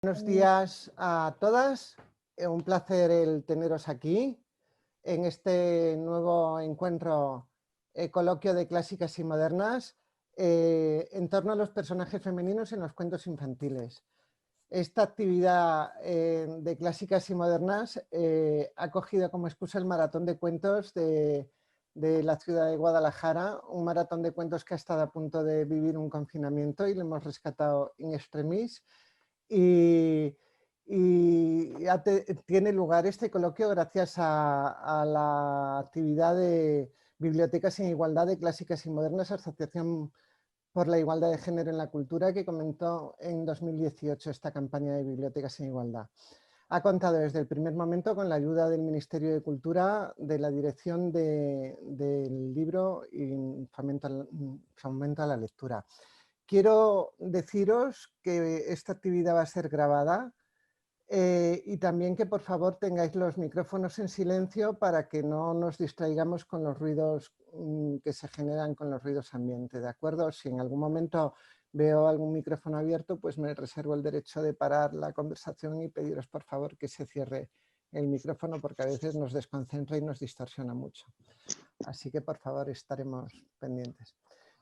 Buenos días a todas, un placer el teneros aquí en este nuevo encuentro coloquio de clásicas y modernas en torno a los personajes femeninos en los cuentos infantiles. Esta actividad de clásicas y modernas ha cogido como excusa el maratón de cuentos de la ciudad de Guadalajara, un maratón de cuentos que ha estado a punto de vivir un confinamiento y lo hemos rescatado in extremis. Y tiene lugar este coloquio gracias a la actividad de Bibliotecas en Igualdad de Clásicas y Modernas, Asociación por la Igualdad de Género en la Cultura, que comenzó en 2018 esta campaña de Bibliotecas en Igualdad. Ha contado desde el primer momento con la ayuda del Ministerio de Cultura, de la Dirección del Libro y Fomento a la Lectura. Quiero deciros que esta actividad va a ser grabada y también que por favor tengáis los micrófonos en silencio para que no nos distraigamos con los ruidos que se generan con los ruidos ambiente, ¿de acuerdo? Si en algún momento veo algún micrófono abierto, pues me reservo el derecho de parar la conversación y pediros por favor que se cierre el micrófono porque a veces nos desconcentra y nos distorsiona mucho. Así que por favor estaremos pendientes.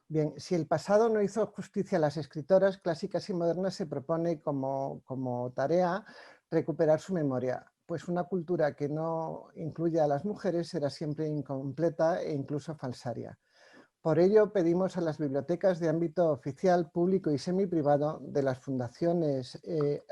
Bien, si el pasado no hizo justicia a las escritoras clásicas y modernas, se propone como tarea recuperar su memoria, pues una cultura que no incluye a las mujeres será siempre incompleta e incluso falsaria. Por ello, pedimos a las bibliotecas de ámbito oficial, público y semiprivado de las fundaciones,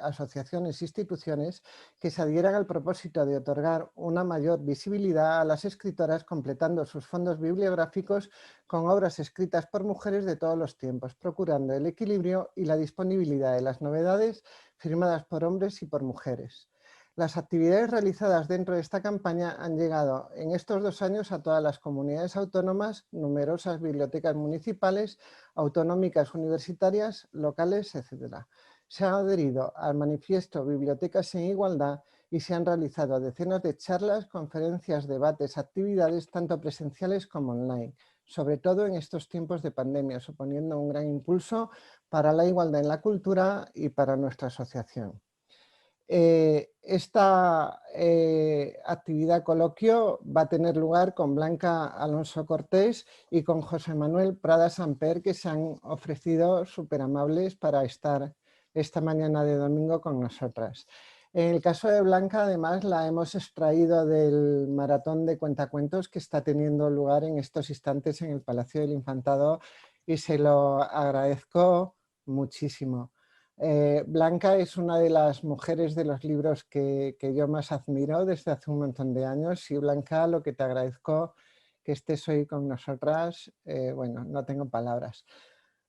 asociaciones e instituciones que se adhieran al propósito de otorgar una mayor visibilidad a las escritoras completando sus fondos bibliográficos con obras escritas por mujeres de todos los tiempos, procurando el equilibrio y la disponibilidad de las novedades firmadas por hombres y por mujeres. Las actividades realizadas dentro de esta campaña han llegado en estos 2 años a todas las comunidades autónomas, numerosas bibliotecas municipales, autonómicas, universitarias, locales, etc. Se han adherido al manifiesto Bibliotecas en Igualdad y se han realizado decenas de charlas, conferencias, debates, actividades tanto presenciales como online, sobre todo en estos tiempos de pandemia, suponiendo un gran impulso para la igualdad en la cultura y para nuestra asociación. Esta actividad coloquio va a tener lugar con Blanca Alonso Cortés y con José Manuel Prada Samper, que se han ofrecido súper amables para estar esta mañana de domingo con nosotras. En el caso de Blanca, además, la hemos extraído del maratón de cuentacuentos que está teniendo lugar en estos instantes en el Palacio del Infantado y se lo agradezco muchísimo. Blanca es una de las mujeres de los libros que yo más admiro desde hace un montón de años y Blanca, lo que te agradezco que estés hoy con nosotras, bueno, no tengo palabras.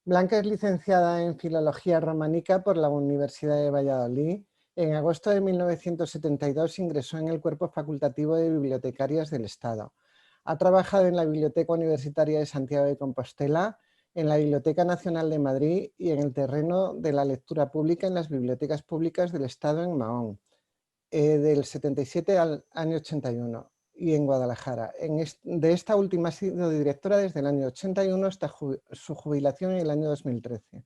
Blanca es licenciada en Filología Románica por la Universidad de Valladolid. En agosto de 1972 ingresó en el Cuerpo Facultativo de Bibliotecarias del Estado. Ha trabajado en la Biblioteca Universitaria de Santiago de Compostela, en la Biblioteca Nacional de Madrid y en el terreno de la lectura pública en las bibliotecas públicas del Estado en Mahón, del 77 al año 81 y en Guadalajara. De esta última ha sido directora desde el año 81 hasta su jubilación en el año 2013.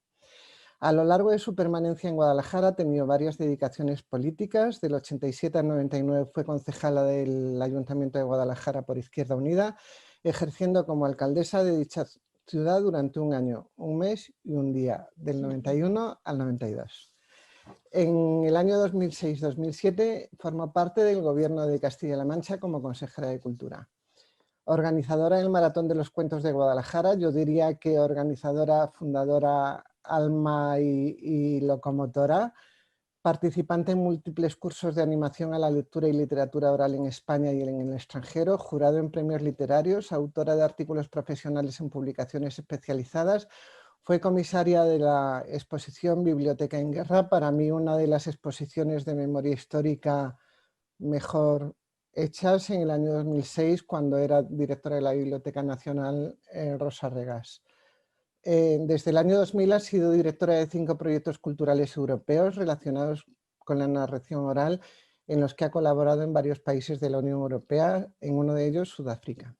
A lo largo de su permanencia en Guadalajara ha tenido varias dedicaciones políticas. Del 87 al 99 fue concejala del Ayuntamiento de Guadalajara por Izquierda Unida, ejerciendo como alcaldesa de dicha ciudad durante un año, un mes y un día, del 91 al 92. En el año 2006-2007 formó parte del Gobierno de Castilla-La Mancha como consejera de Cultura. Organizadora del Maratón de los Cuentos de Guadalajara, yo diría que organizadora, fundadora, alma y locomotora, participante en múltiples cursos de animación a la lectura y literatura oral en España y en el extranjero, jurado en premios literarios, autora de artículos profesionales en publicaciones especializadas, fue comisaria de la exposición Biblioteca en Guerra, para mí una de las exposiciones de memoria histórica mejor hechas en el año 2006, cuando era directora de la Biblioteca Nacional Rosa Regás. Desde el año 2000 ha sido directora de 5 proyectos culturales europeos relacionados con la narración oral, en los que ha colaborado en varios países de la Unión Europea, en uno de ellos Sudáfrica.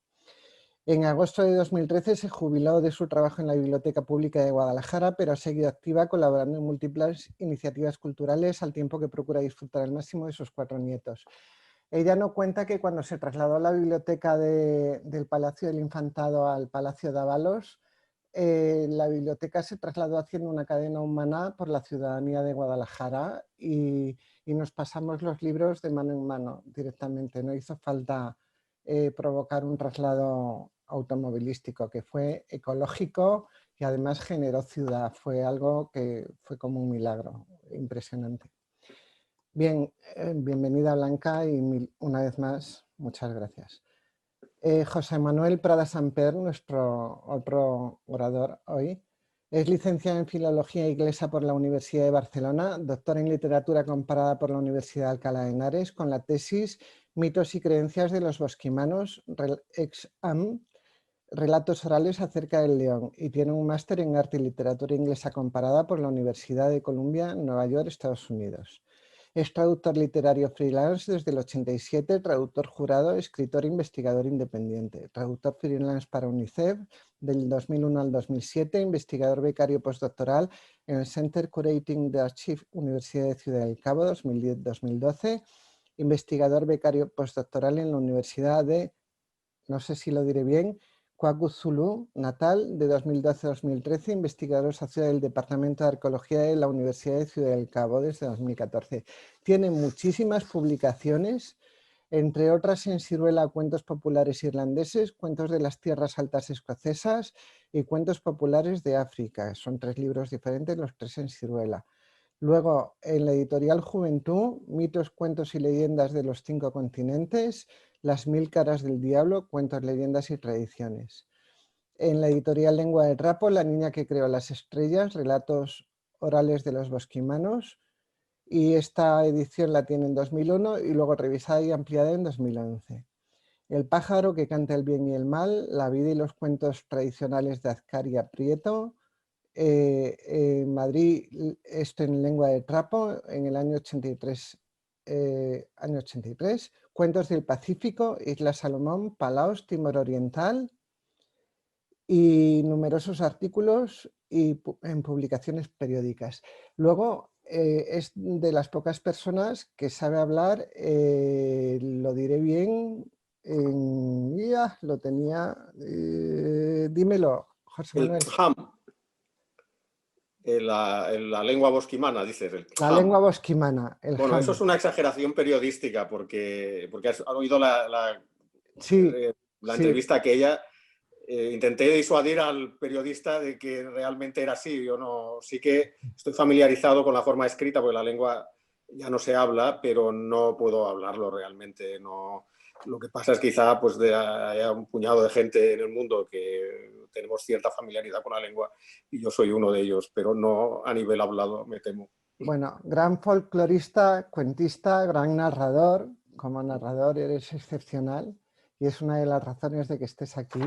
En agosto de 2013 se jubiló de su trabajo en la Biblioteca Pública de Guadalajara, pero ha seguido activa colaborando en múltiples iniciativas culturales al tiempo que procura disfrutar al máximo de sus 4 nietos. Ella nos cuenta que cuando se trasladó a la biblioteca del Palacio del Infantado al Palacio de Ábalos, la biblioteca se trasladó haciendo una cadena humana por la ciudadanía de Guadalajara y nos pasamos los libros de mano en mano directamente. No hizo falta provocar un traslado automovilístico, que fue ecológico y además generó ciudad. Fue algo que fue como un milagro impresionante. Bien, bienvenida Blanca y una vez más, muchas gracias. José Manuel Prada Samper, nuestro otro orador hoy, es licenciado en Filología Inglesa por la Universidad de Barcelona, doctor en Literatura Comparada por la Universidad de Alcalá de Henares, con la tesis Mitos y creencias de los bosquimanos, ex-am, relatos orales acerca del león, y tiene un máster en Arte y Literatura Inglesa Comparada por la Universidad de Columbia, Nueva York, Estados Unidos. Es traductor literario freelance desde el 87, traductor jurado, escritor e investigador independiente. Traductor freelance para UNICEF del 2001 al 2007, investigador becario postdoctoral en el Center Curating the Archive, Universidad de Ciudad del Cabo, 2010-2012. Investigador becario postdoctoral en la Universidad de, no sé si lo diré bien, KwaZulu, Natal, de 2012-2013, investigador asociado del Departamento de Arqueología de la Universidad de Ciudad del Cabo desde 2014. Tiene muchísimas publicaciones, entre otras en Siruela, cuentos populares irlandeses, cuentos de las tierras altas escocesas y cuentos populares de África. Son 3 libros diferentes, los 3 en Siruela. Luego, en la editorial Juventud, mitos, cuentos y leyendas de los 5 continentes, Las 1000 caras del diablo, cuentos, leyendas y tradiciones. En la editorial Lengua de Trapo, La niña que creó las estrellas, relatos orales de los bosquimanos. Y esta edición la tiene en 2001 y luego revisada y ampliada en 2011. El pájaro que canta el bien y el mal, la vida y los cuentos tradicionales de Azcaria Prieto. En Madrid, esto en Lengua de Trapo, en el año 83, Cuentos del Pacífico, Isla Salomón, Palaos, Timor Oriental, y numerosos artículos y en publicaciones periódicas. Luego, es de las pocas personas que sabe hablar, lo diré bien, ya lo tenía, dímelo, José El Manuel. ham, la lengua bosquimana, dices, el La ham. lengua bosquimana, el Bueno, eso ham. es una exageración periodística porque has oído Sí, la sí. entrevista que ella intenté disuadir al periodista de que realmente era así. Yo no, sí que estoy familiarizado con la forma escrita porque la lengua ya no se habla, pero no puedo hablarlo realmente. No. Lo que pasa es quizá pues haya un puñado de gente en el mundo que tenemos cierta familiaridad con la lengua y yo soy uno de ellos, pero no a nivel hablado, me temo. Bueno, gran folclorista, cuentista, gran narrador. Como narrador eres excepcional y es una de las razones de que estés aquí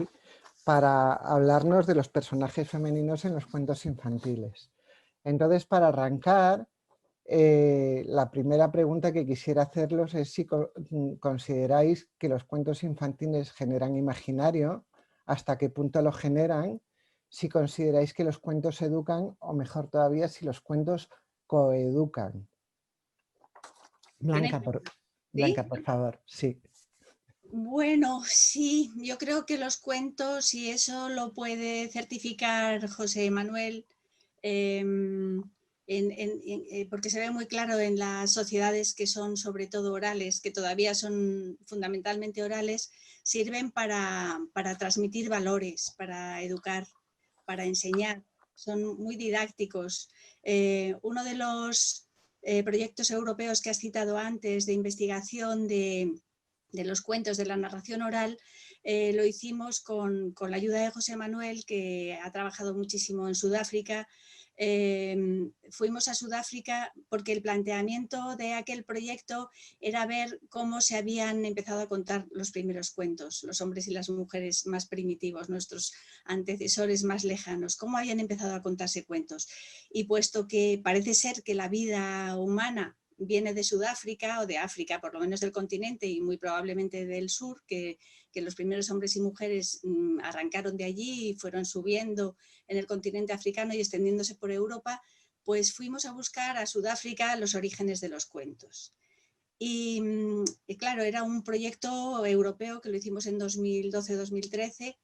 para hablarnos de los personajes femeninos en los cuentos infantiles. Entonces, para arrancar, la primera pregunta que quisiera hacerlos es si consideráis que los cuentos infantiles generan imaginario, hasta qué punto lo generan, si consideráis que los cuentos educan o, mejor todavía, si los cuentos coeducan. Blanca, ¿Sí? por favor, sí. Bueno, sí, yo creo que los cuentos, y eso lo puede certificar José Manuel, porque se ve muy claro en las sociedades que son sobre todo orales, que todavía son fundamentalmente orales, sirven para transmitir valores, para educar, para enseñar. Son muy didácticos. Uno de los proyectos europeos que has citado antes de investigación de los cuentos, de la narración oral, lo hicimos con la ayuda de José Manuel, que ha trabajado muchísimo en Sudáfrica. Fuimos a Sudáfrica porque el planteamiento de aquel proyecto era ver cómo se habían empezado a contar los primeros cuentos, los hombres y las mujeres más primitivos, nuestros antecesores más lejanos, cómo habían empezado a contarse cuentos. Y puesto que parece ser que la vida humana viene de Sudáfrica o de África, por lo menos del continente y muy probablemente del sur, que los primeros hombres y mujeres arrancaron de allí y fueron subiendo en el continente africano y extendiéndose por Europa, pues fuimos a buscar a Sudáfrica los orígenes de los cuentos. Y claro, era un proyecto europeo que lo hicimos en 2012-2013,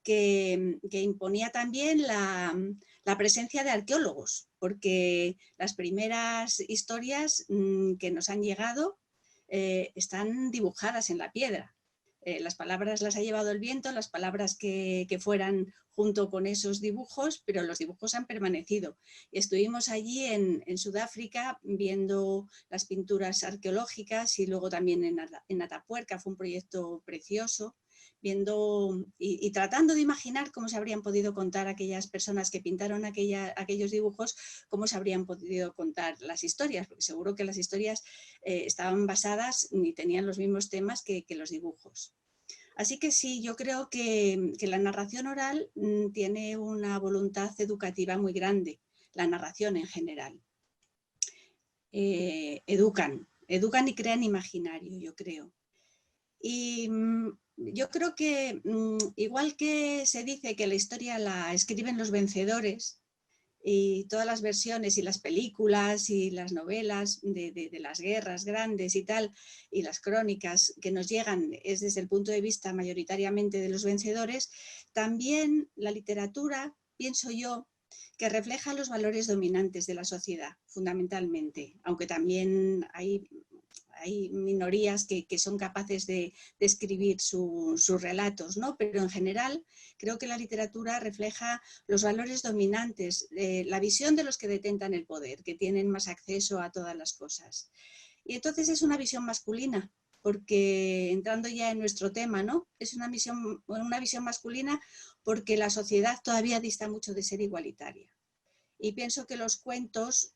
que imponía también la presencia de arqueólogos, porque las primeras historias que nos han llegado están dibujadas en la piedra. Las palabras las ha llevado el viento, las palabras que fueran junto con esos dibujos, pero los dibujos han permanecido. Y estuvimos allí en Sudáfrica viendo las pinturas arqueológicas y luego también en Atapuerca, fue un proyecto precioso, viendo y tratando de imaginar cómo se habrían podido contar aquellas personas que pintaron aquellos dibujos, cómo se habrían podido contar las historias, porque seguro que las historias estaban basadas y tenían los mismos temas que los dibujos. Así que sí, yo creo que la narración oral tiene una voluntad educativa muy grande, la narración en general. Educan y crean imaginario, yo creo. Y yo creo que igual que se dice que la historia la escriben los vencedores, y todas las versiones y las películas y las novelas de las guerras grandes y tal, y las crónicas que nos llegan es desde el punto de vista mayoritariamente de los vencedores, también la literatura, pienso yo, que refleja los valores dominantes de la sociedad, fundamentalmente, aunque también hay minorías que son capaces de escribir sus relatos, ¿no? Pero en general creo que la literatura refleja los valores dominantes, la visión de los que detentan el poder, que tienen más acceso a todas las cosas. Y entonces es una visión masculina, porque entrando ya en nuestro tema, ¿no? Es una visión masculina porque la sociedad todavía dista mucho de ser igualitaria. Y pienso que los cuentos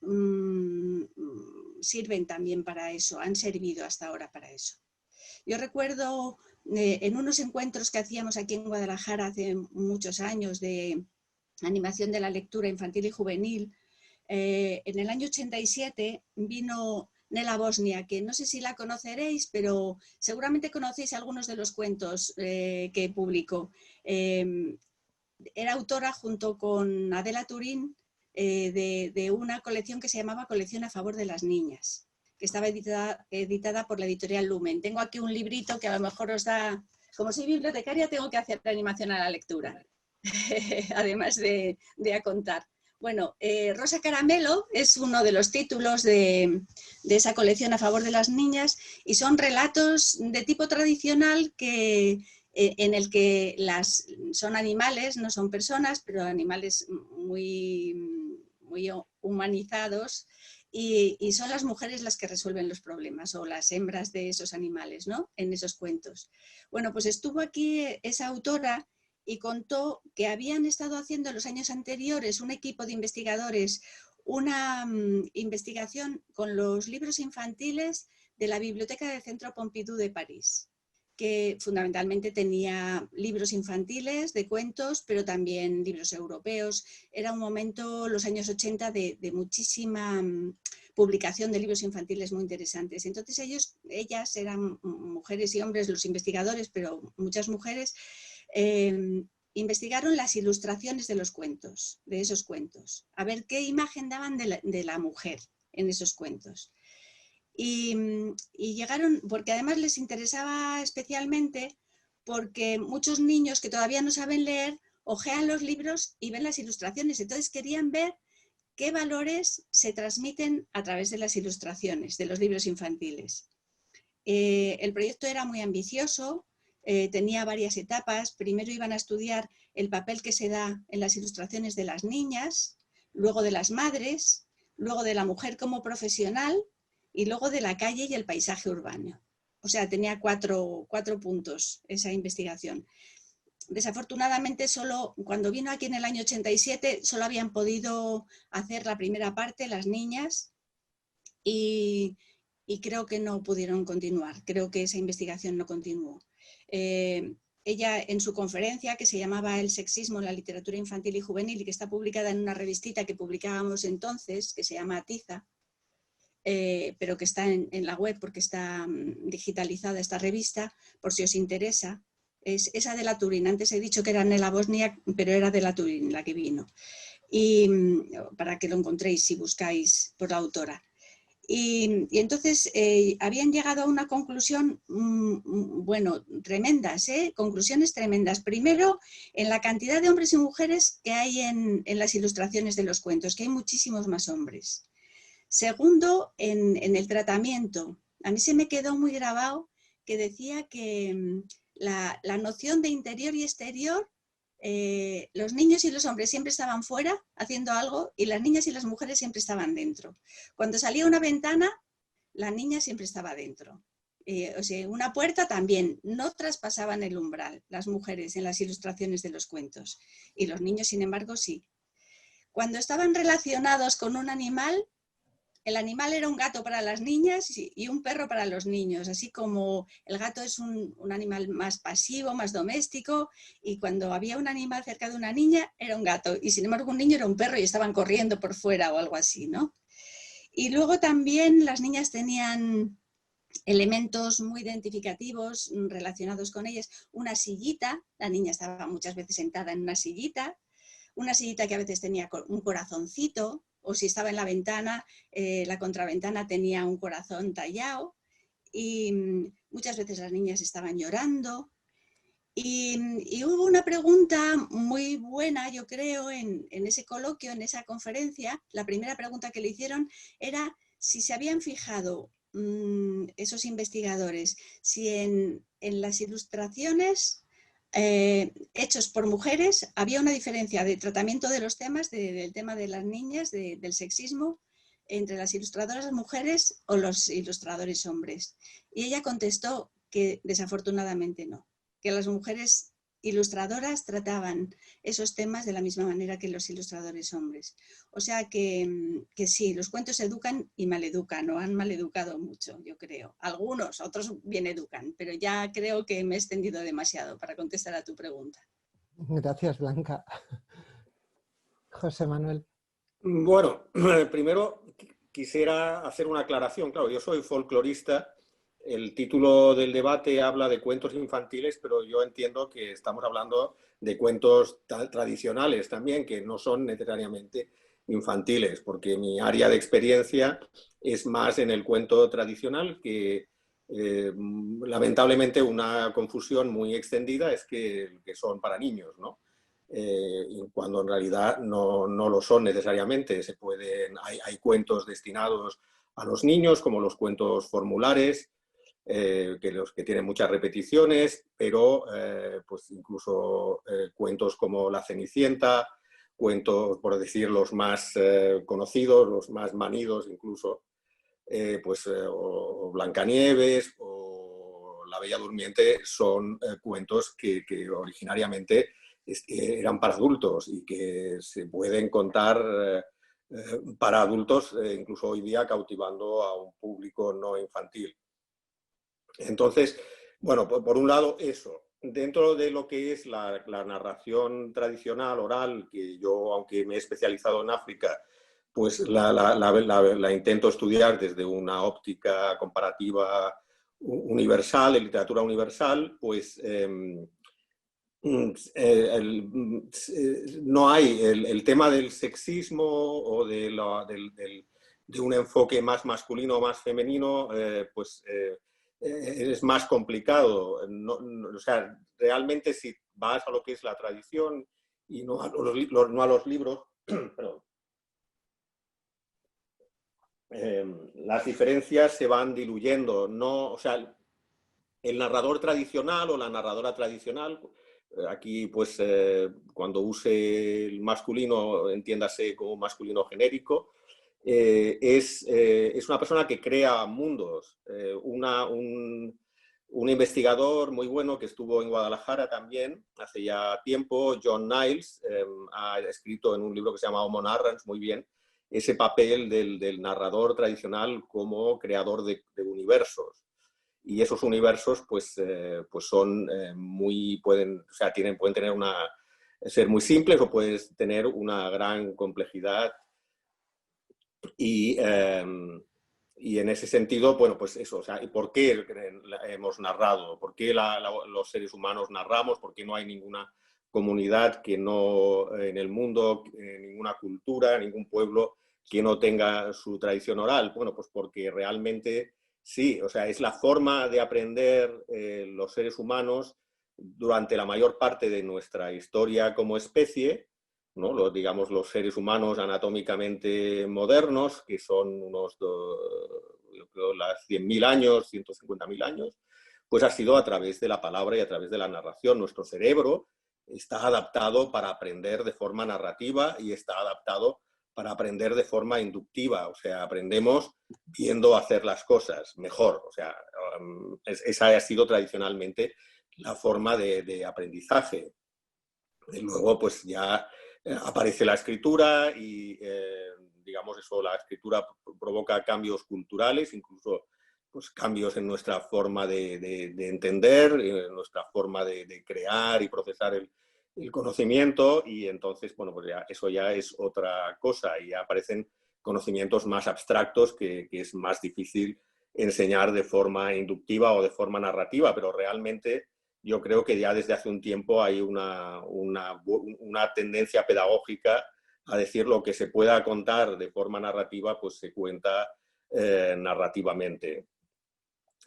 sirven también para eso, han servido hasta ahora para eso. Yo recuerdo en unos encuentros que hacíamos aquí en Guadalajara hace muchos años de animación de la lectura infantil y juvenil, en el año 87 vino Nela Bosnia, que no sé si la conoceréis, pero seguramente conocéis algunos de los cuentos que publicó. Era autora junto con Adela Turín de una colección que se llamaba Colección a favor de las niñas, que estaba editada por la editorial Lumen. Tengo aquí un librito que a lo mejor os da... Como soy bibliotecaria tengo que hacer la animación a la lectura, además de a contar. Bueno, Rosa Caramelo es uno de los títulos de esa colección a favor de las niñas y son relatos de tipo tradicional en el que son animales, no son personas, pero animales muy humanizados y son las mujeres las que resuelven los problemas o las hembras de esos animales, ¿no? En esos cuentos. Bueno, pues estuvo aquí esa autora y contó que habían estado haciendo en los años anteriores un equipo de investigadores una investigación con los libros infantiles de la Biblioteca del Centro Pompidou de París, que fundamentalmente tenía libros infantiles de cuentos, pero también libros europeos. Era un momento, los años 80, de muchísima publicación de libros infantiles muy interesantes. Entonces ellas eran mujeres y hombres, los investigadores, pero muchas mujeres, investigaron las ilustraciones de los cuentos, de esos cuentos, a ver qué imagen daban de la mujer en esos cuentos. Y llegaron, porque además les interesaba especialmente, porque muchos niños que todavía no saben leer hojean los libros y ven las ilustraciones, entonces querían ver qué valores se transmiten a través de las ilustraciones de los libros infantiles. El proyecto era muy ambicioso, tenía varias etapas. Primero iban a estudiar el papel que se da en las ilustraciones de las niñas, luego de las madres, luego de la mujer como profesional y luego de la calle y el paisaje urbano. O sea, tenía cuatro puntos esa investigación. Desafortunadamente, cuando vino aquí en el año 87, solo habían podido hacer la primera parte las niñas y creo que no pudieron continuar. Creo que esa investigación no continuó. Ella en su conferencia, que se llamaba El sexismo en la literatura infantil y juvenil y que está publicada en una revistita que publicábamos entonces, que se llama Tiza, pero que está en la web porque está digitalizada esta revista, por si os interesa. Es esa de la Turín. Antes he dicho que era Nela Bosniak, pero era de la Turín la que vino. Y para que lo encontréis si buscáis por la autora. Y entonces habían llegado a una conclusión, bueno, tremendas, conclusiones tremendas. Primero, en la cantidad de hombres y mujeres que hay en las ilustraciones de los cuentos, que hay muchísimos más hombres. Segundo, en el tratamiento. A mí se me quedó muy grabado que decía que la noción de interior y exterior, los niños y los hombres siempre estaban fuera haciendo algo y las niñas y las mujeres siempre estaban dentro. Cuando salía una ventana, la niña siempre estaba dentro. O sea, una puerta también, no traspasaban el umbral las mujeres en las ilustraciones de los cuentos y los niños, sin embargo, sí. Cuando estaban relacionados con un animal, el animal era un gato para las niñas y un perro para los niños, así como el gato es un animal más pasivo, más doméstico, y cuando había un animal cerca de una niña era un gato, y sin embargo un niño era un perro y estaban corriendo por fuera o algo así, ¿no? Y luego también las niñas tenían elementos muy identificativos relacionados con ellas. Una sillita, la niña estaba muchas veces sentada en una sillita que a veces tenía un corazoncito, o si estaba en la ventana, la contraventana tenía un corazón tallado, y muchas veces las niñas estaban llorando. Y hubo una pregunta muy buena, yo creo, en ese coloquio, en esa conferencia. La primera pregunta que le hicieron era si se habían fijado esos investigadores, si en las ilustraciones hechos por mujeres había una diferencia de tratamiento de los temas, del tema de las niñas, del sexismo, entre las ilustradoras mujeres o los ilustradores hombres. Y ella contestó que desafortunadamente no, que las mujeres ilustradoras trataban esos temas de la misma manera que los ilustradores hombres. O sea que sí, los cuentos educan y maleducan, o han maleducado mucho, yo creo. Algunos, otros bien educan, pero ya creo que me he extendido demasiado para contestar a tu pregunta. Gracias, Blanca. José Manuel. Bueno, primero quisiera hacer una aclaración. Claro, yo soy folclorista. El título del debate habla de cuentos infantiles, pero yo entiendo que estamos hablando de cuentos tradicionales también, que no son necesariamente infantiles, porque mi área de experiencia es más en el cuento tradicional, que lamentablemente una confusión muy extendida es que son para niños, ¿no? Cuando en realidad no lo son necesariamente. Hay cuentos destinados a los niños, como los cuentos formulares, los que tienen muchas repeticiones, pero pues incluso cuentos como La Cenicienta, cuentos, por decir, los más conocidos, los más manidos incluso, o Blancanieves o La Bella Durmiente, son cuentos que originariamente eran para adultos y que se pueden contar para adultos, incluso hoy día cautivando a un público no infantil. Entonces, bueno, por un lado eso. Dentro de lo que es la narración tradicional, oral, que yo, aunque me he especializado en África, pues la intento estudiar desde una óptica comparativa universal, de literatura universal, pues no hay el tema del sexismo o de un enfoque más masculino o más femenino, es más complicado. O sea, realmente si vas a lo que es la tradición y no a los libros, perdón, las diferencias se van diluyendo. No, o sea, el narrador tradicional o la narradora tradicional, aquí pues cuando use el masculino, entiéndase como masculino genérico, es una persona que crea mundos. Un investigador muy bueno que estuvo en Guadalajara también hace ya tiempo, John Niles, ha escrito en un libro que se llama Homo Narrans, muy bien, ese papel del narrador tradicional como creador de universos. Y esos universos pues son pueden tener ser muy simples o pueden tener una gran complejidad. Y Y en ese sentido, bueno, pues eso, o sea, ¿y por qué hemos narrado? ¿Por qué los seres humanos narramos? ¿Por qué no hay ninguna comunidad que no, en el mundo, ninguna cultura, ningún pueblo que no tenga su tradición oral? Bueno, pues porque realmente sí, o sea, es la forma de aprender los seres humanos durante la mayor parte de nuestra historia como especie, ¿no? Digamos, los seres humanos anatómicamente modernos, que son unos, yo creo, las 100.000 años, 150.000 años, pues ha sido a través de la palabra y a través de la narración. Nuestro cerebro está adaptado para aprender de forma narrativa y está adaptado para aprender de forma inductiva. O sea, aprendemos viendo hacer las cosas mejor. O sea, esa ha sido tradicionalmente la forma de aprendizaje. Y luego, pues ya aparece la escritura y, digamos, eso, la escritura provoca cambios culturales, incluso pues, cambios en nuestra forma de entender, en nuestra forma de crear y procesar el conocimiento, y entonces, bueno, pues ya, eso ya es otra cosa, y ya aparecen conocimientos más abstractos que es más difícil enseñar de forma inductiva o de forma narrativa, pero realmente yo creo que ya desde hace un tiempo hay una tendencia pedagógica a decir lo que se pueda contar de forma narrativa, pues se cuenta narrativamente.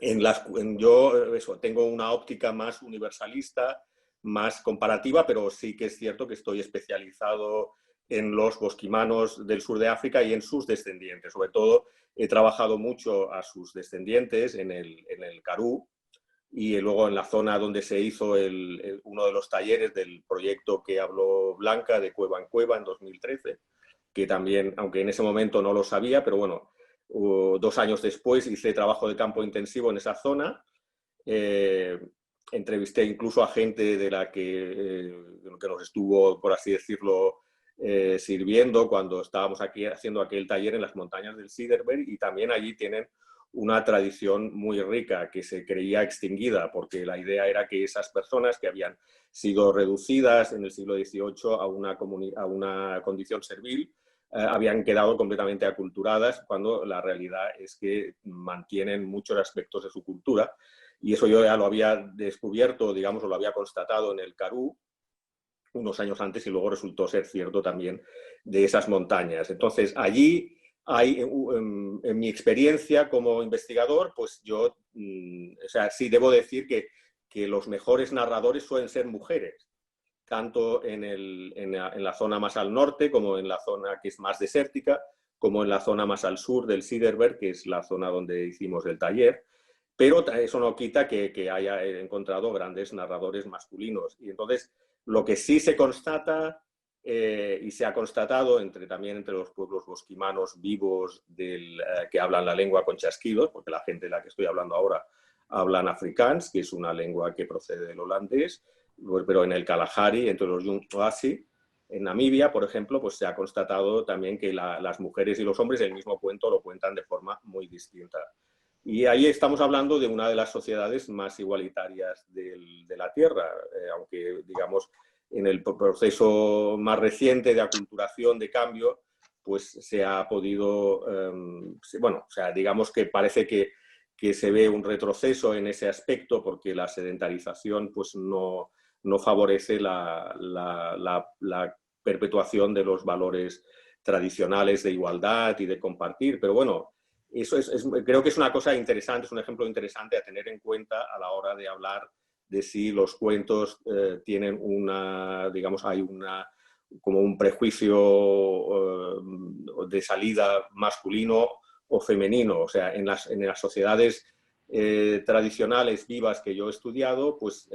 Yo tengo una óptica más universalista, más comparativa, pero sí que es cierto que estoy especializado en los bosquimanos del sur de África y en sus descendientes. Sobre todo he trabajado mucho a sus descendientes en el Karoo, y luego en la zona donde se hizo uno de los talleres del proyecto que habló Blanca, de Cueva en Cueva, en 2013, que también, aunque en ese momento no lo sabía, pero bueno, 2 años después hice trabajo de campo intensivo en esa zona. Entrevisté incluso a gente de la que nos estuvo, por así decirlo, sirviendo cuando estábamos aquí haciendo aquel taller en las montañas del Cederberg, y también allí tienen una tradición muy rica que se creía extinguida, porque la idea era que esas personas que habían sido reducidas en el siglo XVIII a una condición servil habían quedado completamente aculturadas, cuando la realidad es que mantienen muchos aspectos de su cultura. Y eso yo ya lo había descubierto, digamos, o lo había constatado en el Karoo unos años antes, y luego resultó ser cierto también de esas montañas. Entonces, allí hay, en mi experiencia como investigador, pues yo, o sea, sí debo decir que los mejores narradores suelen ser mujeres, tanto en la zona más al norte, como en la zona que es más desértica, como en la zona más al sur del Cederberg, que es la zona donde hicimos el taller. Pero eso no quita que haya encontrado grandes narradores masculinos. Y entonces, lo que sí se constata y se ha constatado también entre los pueblos bosquimanos vivos que hablan la lengua con chasquidos, porque la gente de la que estoy hablando ahora hablan afrikaans, que es una lengua que procede del holandés, pero en el Kalahari, entre los Yuntuasi, en Namibia, por ejemplo, pues se ha constatado también que las mujeres y los hombres el mismo cuento lo cuentan de forma muy distinta. Y ahí estamos hablando de una de las sociedades más igualitarias de la Tierra, aunque, digamos, en el proceso más reciente de aculturación, de cambio, pues se ha podido, bueno, o sea, digamos que parece que se ve un retroceso en ese aspecto, porque la sedentarización pues no favorece la perpetuación de los valores tradicionales de igualdad y de compartir. Pero bueno, eso creo que es una cosa interesante, es un ejemplo interesante a tener en cuenta a la hora de hablar de si los cuentos tienen digamos, hay como un prejuicio de salida masculino o femenino. O sea, en las sociedades tradicionales vivas que yo he estudiado, pues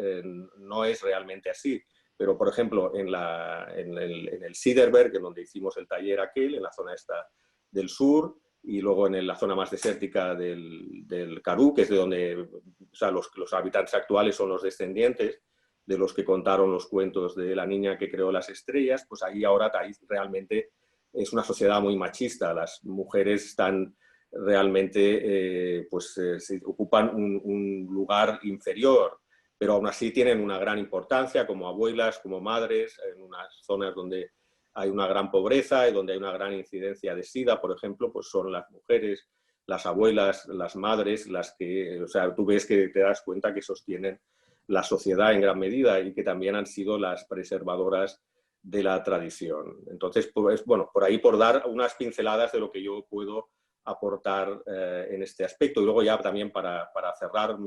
no es realmente así. Pero, por ejemplo, en el Cederberg, en donde hicimos el taller aquel, en la zona esta del sur, y luego en la zona más desértica del Karoo, que es de donde, o sea, los habitantes actuales son los descendientes de los que contaron los cuentos de la niña que creó las estrellas, pues ahí ahora realmente es una sociedad muy machista. Las mujeres están realmente, se ocupan un lugar inferior, pero aún así tienen una gran importancia como abuelas, como madres, en unas zonas donde hay una gran pobreza y donde hay una gran incidencia de SIDA, por ejemplo, pues son las mujeres las abuelas, las madres, las que, o sea, tú ves que te das cuenta que sostienen la sociedad en gran medida y que también han sido las preservadoras de la tradición. Entonces, pues, bueno, por ahí por dar unas pinceladas de lo que yo puedo aportar en este aspecto. Y luego ya también para cerrar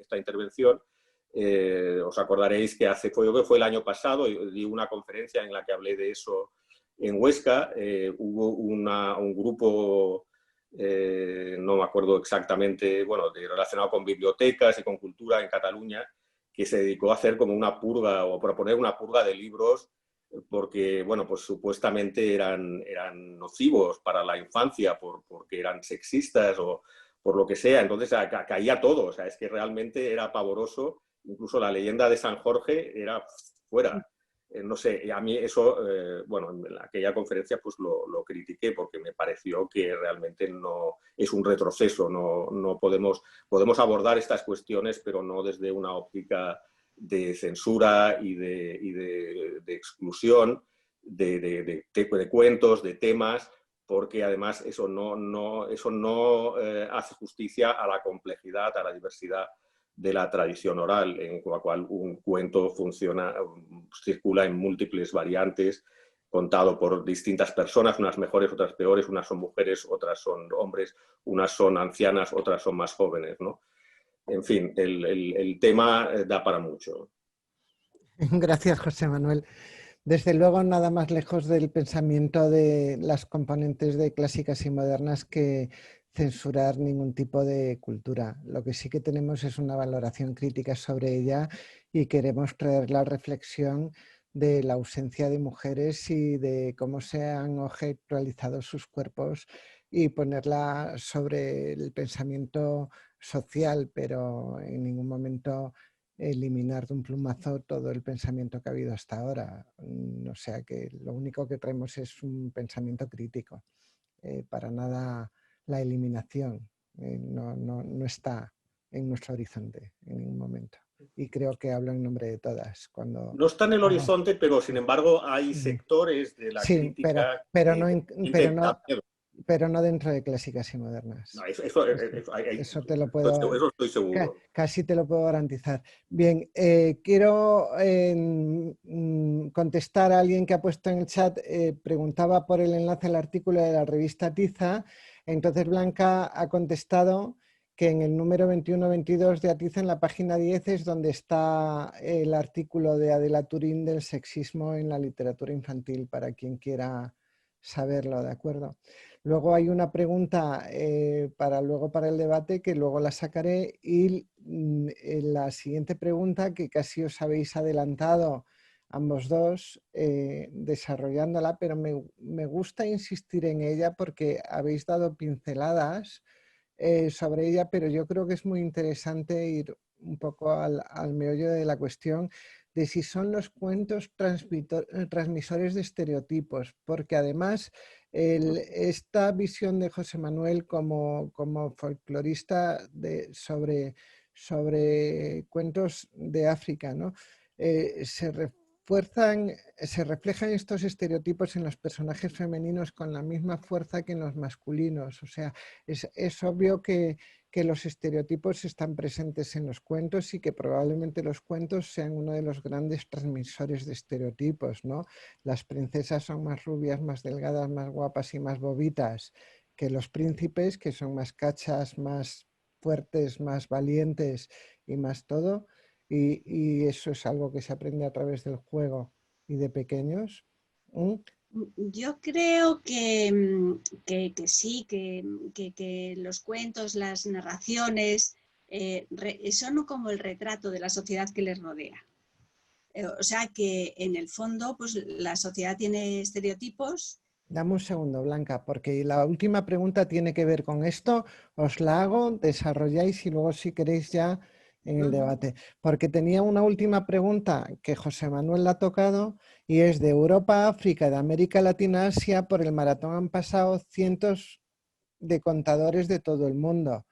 esta intervención, os acordaréis que fue el año pasado, di una conferencia en la que hablé de eso en Huesca. Hubo un grupo, no me acuerdo exactamente, bueno, relacionado con bibliotecas y con cultura en Cataluña, que se dedicó a hacer como una purga o proponer una purga de libros porque, bueno, pues supuestamente eran nocivos para la infancia porque eran sexistas o por lo que sea. Entonces caía todo, o sea, es que realmente era pavoroso. Incluso la leyenda de San Jorge era fuera. No sé, a mí eso, bueno, en aquella conferencia pues lo critiqué porque me pareció que realmente no es un retroceso, no podemos abordar estas cuestiones, pero no desde una óptica de censura y de exclusión de cuentos, de temas, porque además eso no hace justicia a la complejidad, a la diversidad de la tradición oral, en la cual un cuento circula en múltiples variantes, contado por distintas personas, unas mejores, otras peores, unas son mujeres, otras son hombres, unas son ancianas, otras son más jóvenes, ¿no? En fin, el tema da para mucho. Gracias, José Manuel. Desde luego, nada más lejos del pensamiento de las componentes de clásicas y modernas que censurar ningún tipo de cultura. Lo que sí que tenemos es una valoración crítica sobre ella y queremos traer la reflexión de la ausencia de mujeres y de cómo se han objetualizado sus cuerpos y ponerla sobre el pensamiento social, pero en ningún momento eliminar de un plumazo todo el pensamiento que ha habido hasta ahora. O sea que lo único que traemos es un pensamiento crítico. Para nada la eliminación. No está en nuestro horizonte en ningún momento. Y creo que hablo en nombre de todas. Cuando no está en el horizonte, pero sin embargo hay sectores de la crítica pero no dentro de clásicas y modernas. No, eso te lo puedo... Eso estoy seguro. Casi te lo puedo garantizar. Bien, quiero contestar a alguien que ha puesto en el chat, preguntaba por el enlace al artículo de la revista Tiza. Entonces Blanca ha contestado que en el número 21-22 de Atiza, en la página 10, es donde está el artículo de Adela Turín del sexismo en la literatura infantil, para quien quiera saberlo, ¿de acuerdo? Luego hay una pregunta para el debate, que luego la sacaré, y la siguiente pregunta, que casi os habéis adelantado ambos dos desarrollándola, pero me gusta insistir en ella porque habéis dado pinceladas sobre ella, pero yo creo que es muy interesante ir un poco al meollo de la cuestión de si son los cuentos transmisores de estereotipos, porque además esta visión de José Manuel como folclorista sobre cuentos de África, ¿no? Se reflejan estos estereotipos en los personajes femeninos con la misma fuerza que en los masculinos. O sea, es obvio que los estereotipos están presentes en los cuentos y que probablemente los cuentos sean uno de los grandes transmisores de estereotipos, ¿no? Las princesas son más rubias, más delgadas, más guapas y más bobitas que los príncipes, que son más cachas, más fuertes, más valientes y más todo. Y eso es algo que se aprende a través del juego y de pequeños. Yo creo que sí, que los cuentos, las narraciones son como el retrato de la sociedad que les rodea. O sea que en el fondo pues, la sociedad tiene estereotipos. Dame un segundo, Blanca, porque la última pregunta tiene que ver con esto. Os la hago, desarrolláis y luego si queréis ya en el debate. Porque tenía una última pregunta que José Manuel la ha tocado y es de Europa, África, de América Latina, Asia. Por el maratón han pasado cientos de contadores de todo el mundo.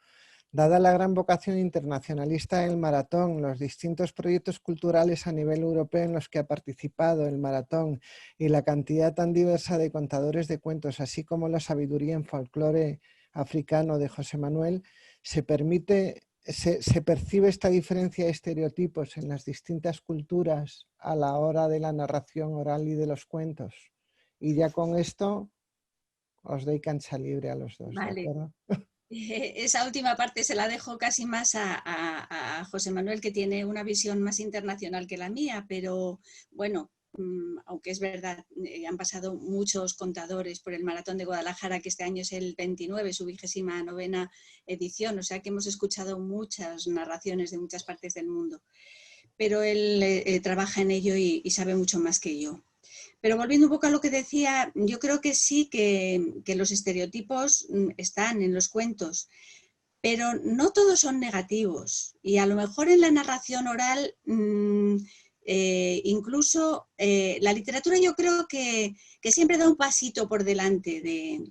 Dada la gran vocación internacionalista del maratón, los distintos proyectos culturales a nivel europeo en los que ha participado el maratón y la cantidad tan diversa de contadores de cuentos, así como la sabiduría en folclore africano de José Manuel, se percibe esta diferencia de estereotipos en las distintas culturas a la hora de la narración oral y de los cuentos. Y ya con esto os doy cancha libre a los dos, Vale. ¿de acuerdo? Esa última parte se la dejo casi más a José Manuel, que tiene una visión más internacional que la mía, pero bueno, aunque es verdad, han pasado muchos contadores por el Maratón de Guadalajara, que este año es el 29, su 29ª edición, o sea que hemos escuchado muchas narraciones de muchas partes del mundo, pero él trabaja en ello y sabe mucho más que yo. Pero volviendo un poco a lo que decía, yo creo que sí que los estereotipos están en los cuentos, pero no todos son negativos. Y a lo mejor en la narración oral, incluso la literatura yo creo que siempre da un pasito por delante.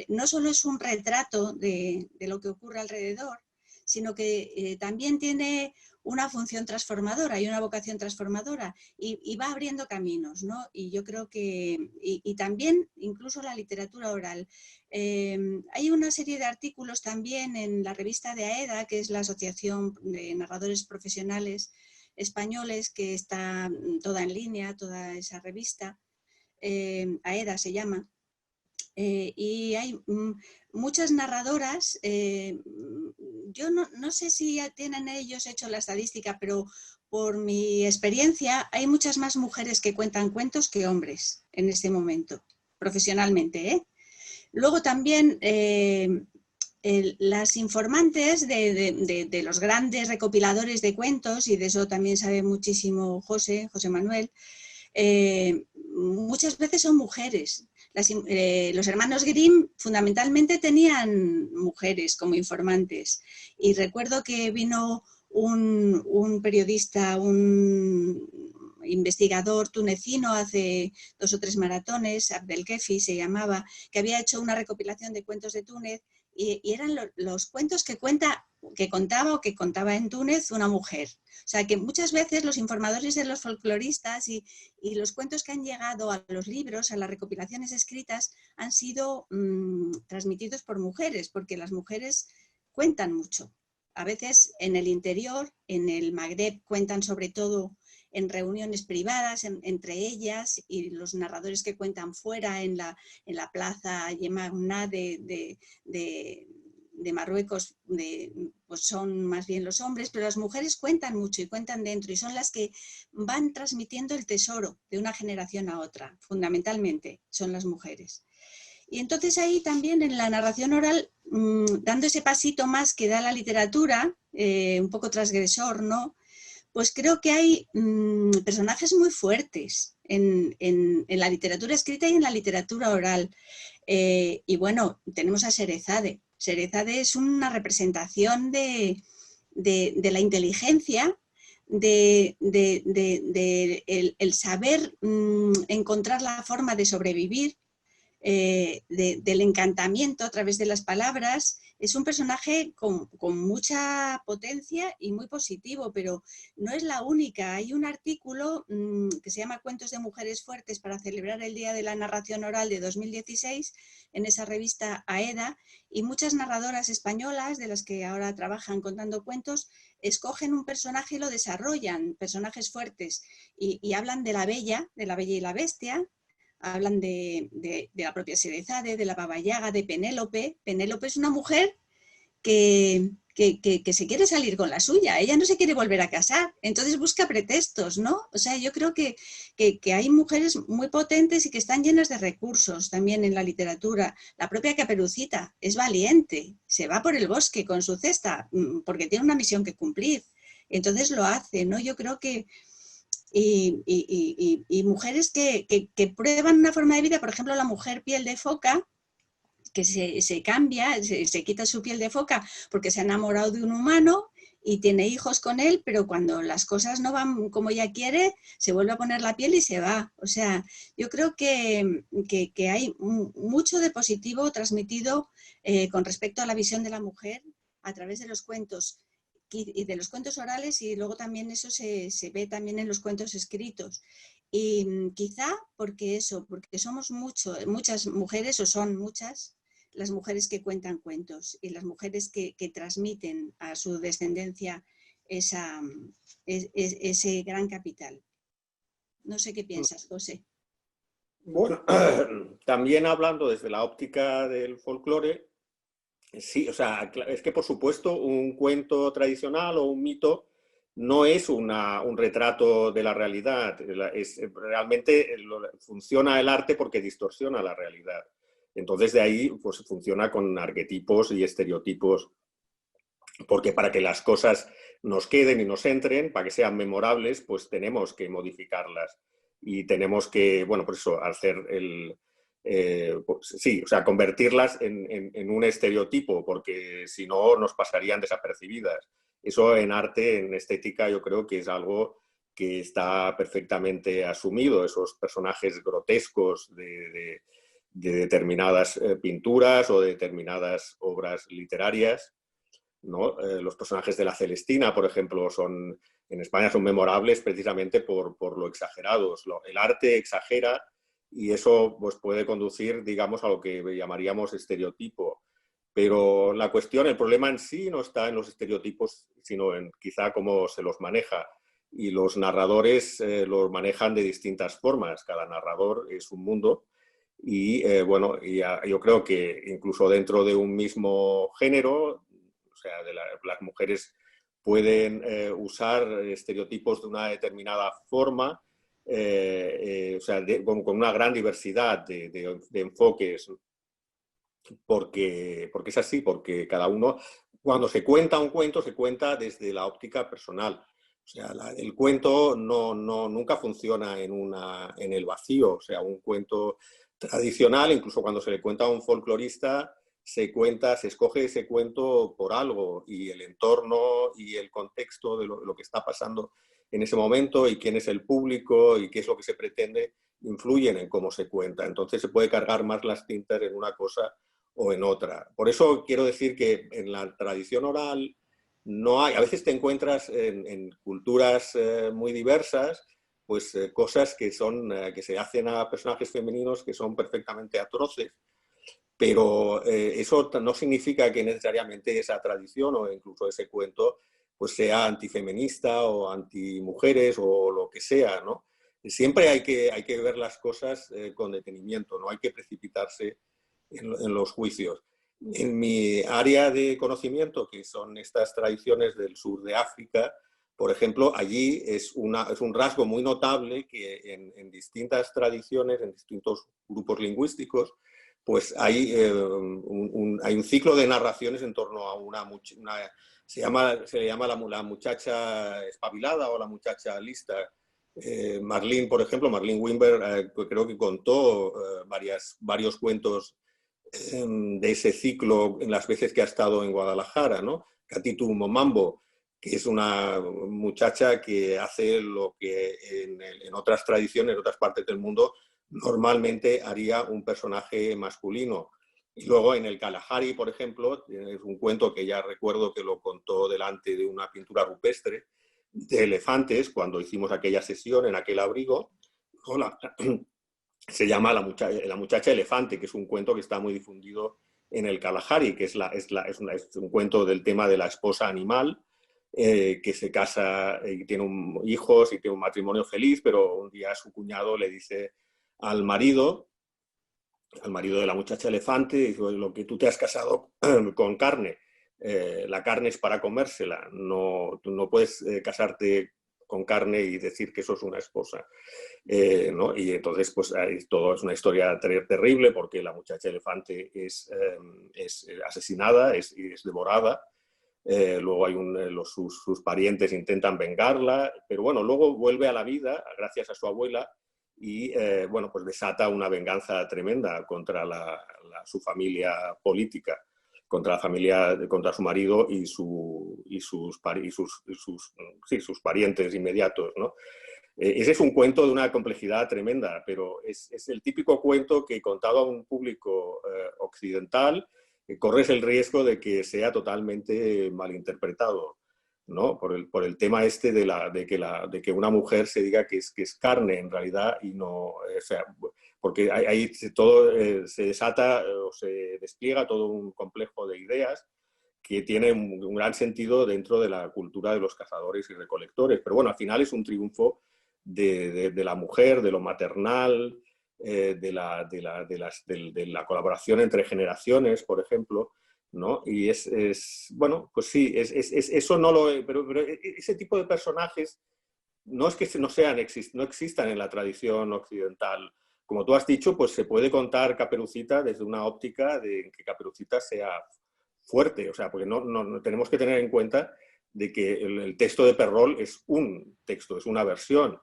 No solo es un retrato de lo que ocurre alrededor, sino que también tiene una función transformadora y una vocación transformadora y va abriendo caminos, ¿no? Y yo creo que, y también incluso la literatura oral. Hay una serie de artículos también en la revista de AEDA, que es la Asociación de Narradores Profesionales Españoles, que está toda en línea, toda esa revista, AEDA se llama. Y hay muchas narradoras, yo no sé si ya tienen ellos hecho la estadística, pero por mi experiencia hay muchas más mujeres que cuentan cuentos que hombres en este momento, profesionalmente, ¿eh? Luego también las informantes de los grandes recopiladores de cuentos, y de eso también sabe muchísimo José Manuel, muchas veces son mujeres. Los hermanos Grimm fundamentalmente tenían mujeres como informantes, y recuerdo que vino un periodista, un investigador tunecino hace 2 o 3 maratones, Abdelkefi se llamaba, que había hecho una recopilación de cuentos de Túnez y eran los cuentos que contaba en Túnez una mujer. O sea que muchas veces los informadores de los folcloristas y los cuentos que han llegado a los libros, a las recopilaciones escritas, han sido transmitidos por mujeres, porque las mujeres cuentan mucho. A veces en el interior, en el Magreb, cuentan sobre todo en reuniones privadas entre ellas, y los narradores que cuentan fuera en la plaza Yemagna de Marruecos pues son más bien los hombres, pero las mujeres cuentan mucho y cuentan dentro, y son las que van transmitiendo el tesoro de una generación a otra, fundamentalmente son las mujeres. Y entonces ahí también en la narración oral, dando ese pasito más que da la literatura, un poco transgresor, ¿no? Pues creo que hay personajes muy fuertes en la literatura escrita y en la literatura oral. Y bueno, tenemos a Sherezade. Sherezade es una representación de la inteligencia, el saber encontrar la forma de sobrevivir, del encantamiento a través de las palabras. Es un personaje con mucha potencia y muy positivo, pero no es la única. Hay un artículo que se llama Cuentos de mujeres fuertes para celebrar el Día de la Narración Oral de 2016 en esa revista AEDA, y muchas narradoras españolas de las que ahora trabajan contando cuentos escogen un personaje y lo desarrollan, personajes fuertes, y hablan de la Bella y la Bestia. Hablan de la propia Sherezade, de la Baba Yaga, de Penélope. Penélope es una mujer que se quiere salir con la suya, ella no se quiere volver a casar, entonces busca pretextos, ¿no? O sea, yo creo que hay mujeres muy potentes y que están llenas de recursos también en la literatura. La propia Caperucita es valiente, se va por el bosque con su cesta porque tiene una misión que cumplir, entonces lo hace, ¿no? Yo creo que y mujeres que prueban una forma de vida, por ejemplo, la mujer piel de foca, que se cambia, se quita su piel de foca porque se ha enamorado de un humano y tiene hijos con él, pero cuando las cosas no van como ella quiere, se vuelve a poner la piel y se va. O sea, yo creo que hay mucho de positivo transmitido con respecto a la visión de la mujer a través de los cuentos y de los cuentos orales, y luego también eso se ve también en los cuentos escritos. Y quizá porque somos muchas mujeres, o son muchas las mujeres que cuentan cuentos y las mujeres que transmiten a su descendencia ese gran capital. No sé qué piensas, José. Bueno, también hablando desde la óptica del folclore, sí, o sea, es que por supuesto un cuento tradicional o un mito no es un retrato de la realidad. Realmente funciona el arte porque distorsiona la realidad. Entonces de ahí pues funciona con arquetipos y estereotipos, porque para que las cosas nos queden y nos entren, para que sean memorables, pues tenemos que modificarlas y tenemos que, bueno, por eso hacer pues, sí, o sea, convertirlas en un estereotipo, porque si no nos pasarían desapercibidas. Eso en arte, en estética, yo creo que es algo que está perfectamente asumido, esos personajes grotescos de determinadas pinturas o de determinadas obras literarias, ¿no? Los personajes de la Celestina, por ejemplo, en España son memorables precisamente por lo exagerados. El arte exagera y eso pues, puede conducir, digamos, a lo que llamaríamos estereotipo. Pero la cuestión, el problema en sí no está en los estereotipos, sino en quizá cómo se los maneja. Y los narradores los manejan de distintas formas. Cada narrador es un mundo. Y bueno, yo creo que incluso dentro de un mismo género, o sea, las mujeres pueden usar estereotipos de una determinada forma, o sea, con una gran diversidad de enfoques, porque es así, porque cada uno, cuando se cuenta un cuento, se cuenta desde la óptica personal. O sea, el cuento nunca funciona en el vacío. O sea, un cuento tradicional, incluso cuando se le cuenta a un folclorista, se escoge ese cuento por algo, y el entorno y el contexto de lo que está pasando en ese momento y quién es el público y qué es lo que se pretende influyen en cómo se cuenta. Entonces se puede cargar más las tintas en una cosa o en otra. Por eso quiero decir que en la tradición oral no hay, a veces te encuentras en culturas muy diversas, pues cosas que se hacen a personajes femeninos que son perfectamente atroces, pero eso no significa que necesariamente esa tradición o incluso ese cuento pues sea antifeminista o antimujeres o lo que sea, ¿no? Siempre hay que ver las cosas con detenimiento, no hay que precipitarse en los juicios. En mi área de conocimiento, que son estas tradiciones del sur de África, por ejemplo, allí es un rasgo muy notable que en distintas tradiciones, en distintos grupos lingüísticos, pues hay un ciclo de narraciones en torno a se le llama la muchacha espabilada o la muchacha lista. Marlene, por ejemplo, Marlene Wimber, creo que contó varios cuentos de ese ciclo en las veces que ha estado en Guadalajara, ¿no? Katitu Momambo, que es una muchacha que hace lo que en otras tradiciones, en otras partes del mundo, normalmente haría un personaje masculino. Y luego en el Kalahari, por ejemplo, es un cuento que ya recuerdo que lo contó delante de una pintura rupestre de elefantes, cuando hicimos aquella sesión en aquel abrigo. Hola. Se llama la muchacha elefante, que es un cuento que está muy difundido en el Kalahari, que es un cuento del tema de la esposa animal, que se casa y tiene hijos y tiene un matrimonio feliz, pero un día su cuñado le dice al marido de la muchacha elefante, dice: lo que tú te has casado con carne, la carne es para comérsela, tú no puedes casarte con carne y decir que eso es una esposa. ¿No? Y entonces pues todo es una historia terrible, porque la muchacha elefante es asesinada, es devorada. Luego hay sus parientes intentan vengarla, pero bueno, luego vuelve a la vida gracias a su abuela y bueno, pues desata una venganza tremenda contra su familia política, contra su marido y sus parientes inmediatos, ¿no? Ese es un cuento de una complejidad tremenda, pero es el típico cuento que, contado a un público occidental, corres el riesgo de que sea totalmente malinterpretado. ¿no? Por el tema este de que una mujer se diga que es carne en realidad y no, o sea, porque ahí todo se desata o se despliega todo un complejo de ideas que tiene un gran sentido dentro de la cultura de los cazadores y recolectores. Pero bueno, al final es un triunfo de la mujer, de lo maternal, de la colaboración entre generaciones, por ejemplo, ¿no? Y bueno, pues sí, eso no lo... Pero ese tipo de personajes no es que no existan en la tradición occidental. Como tú has dicho, pues se puede contar Caperucita desde una óptica de que Caperucita sea fuerte, o sea, porque no tenemos que tener en cuenta de que el texto de Perrol es un texto, es una versión.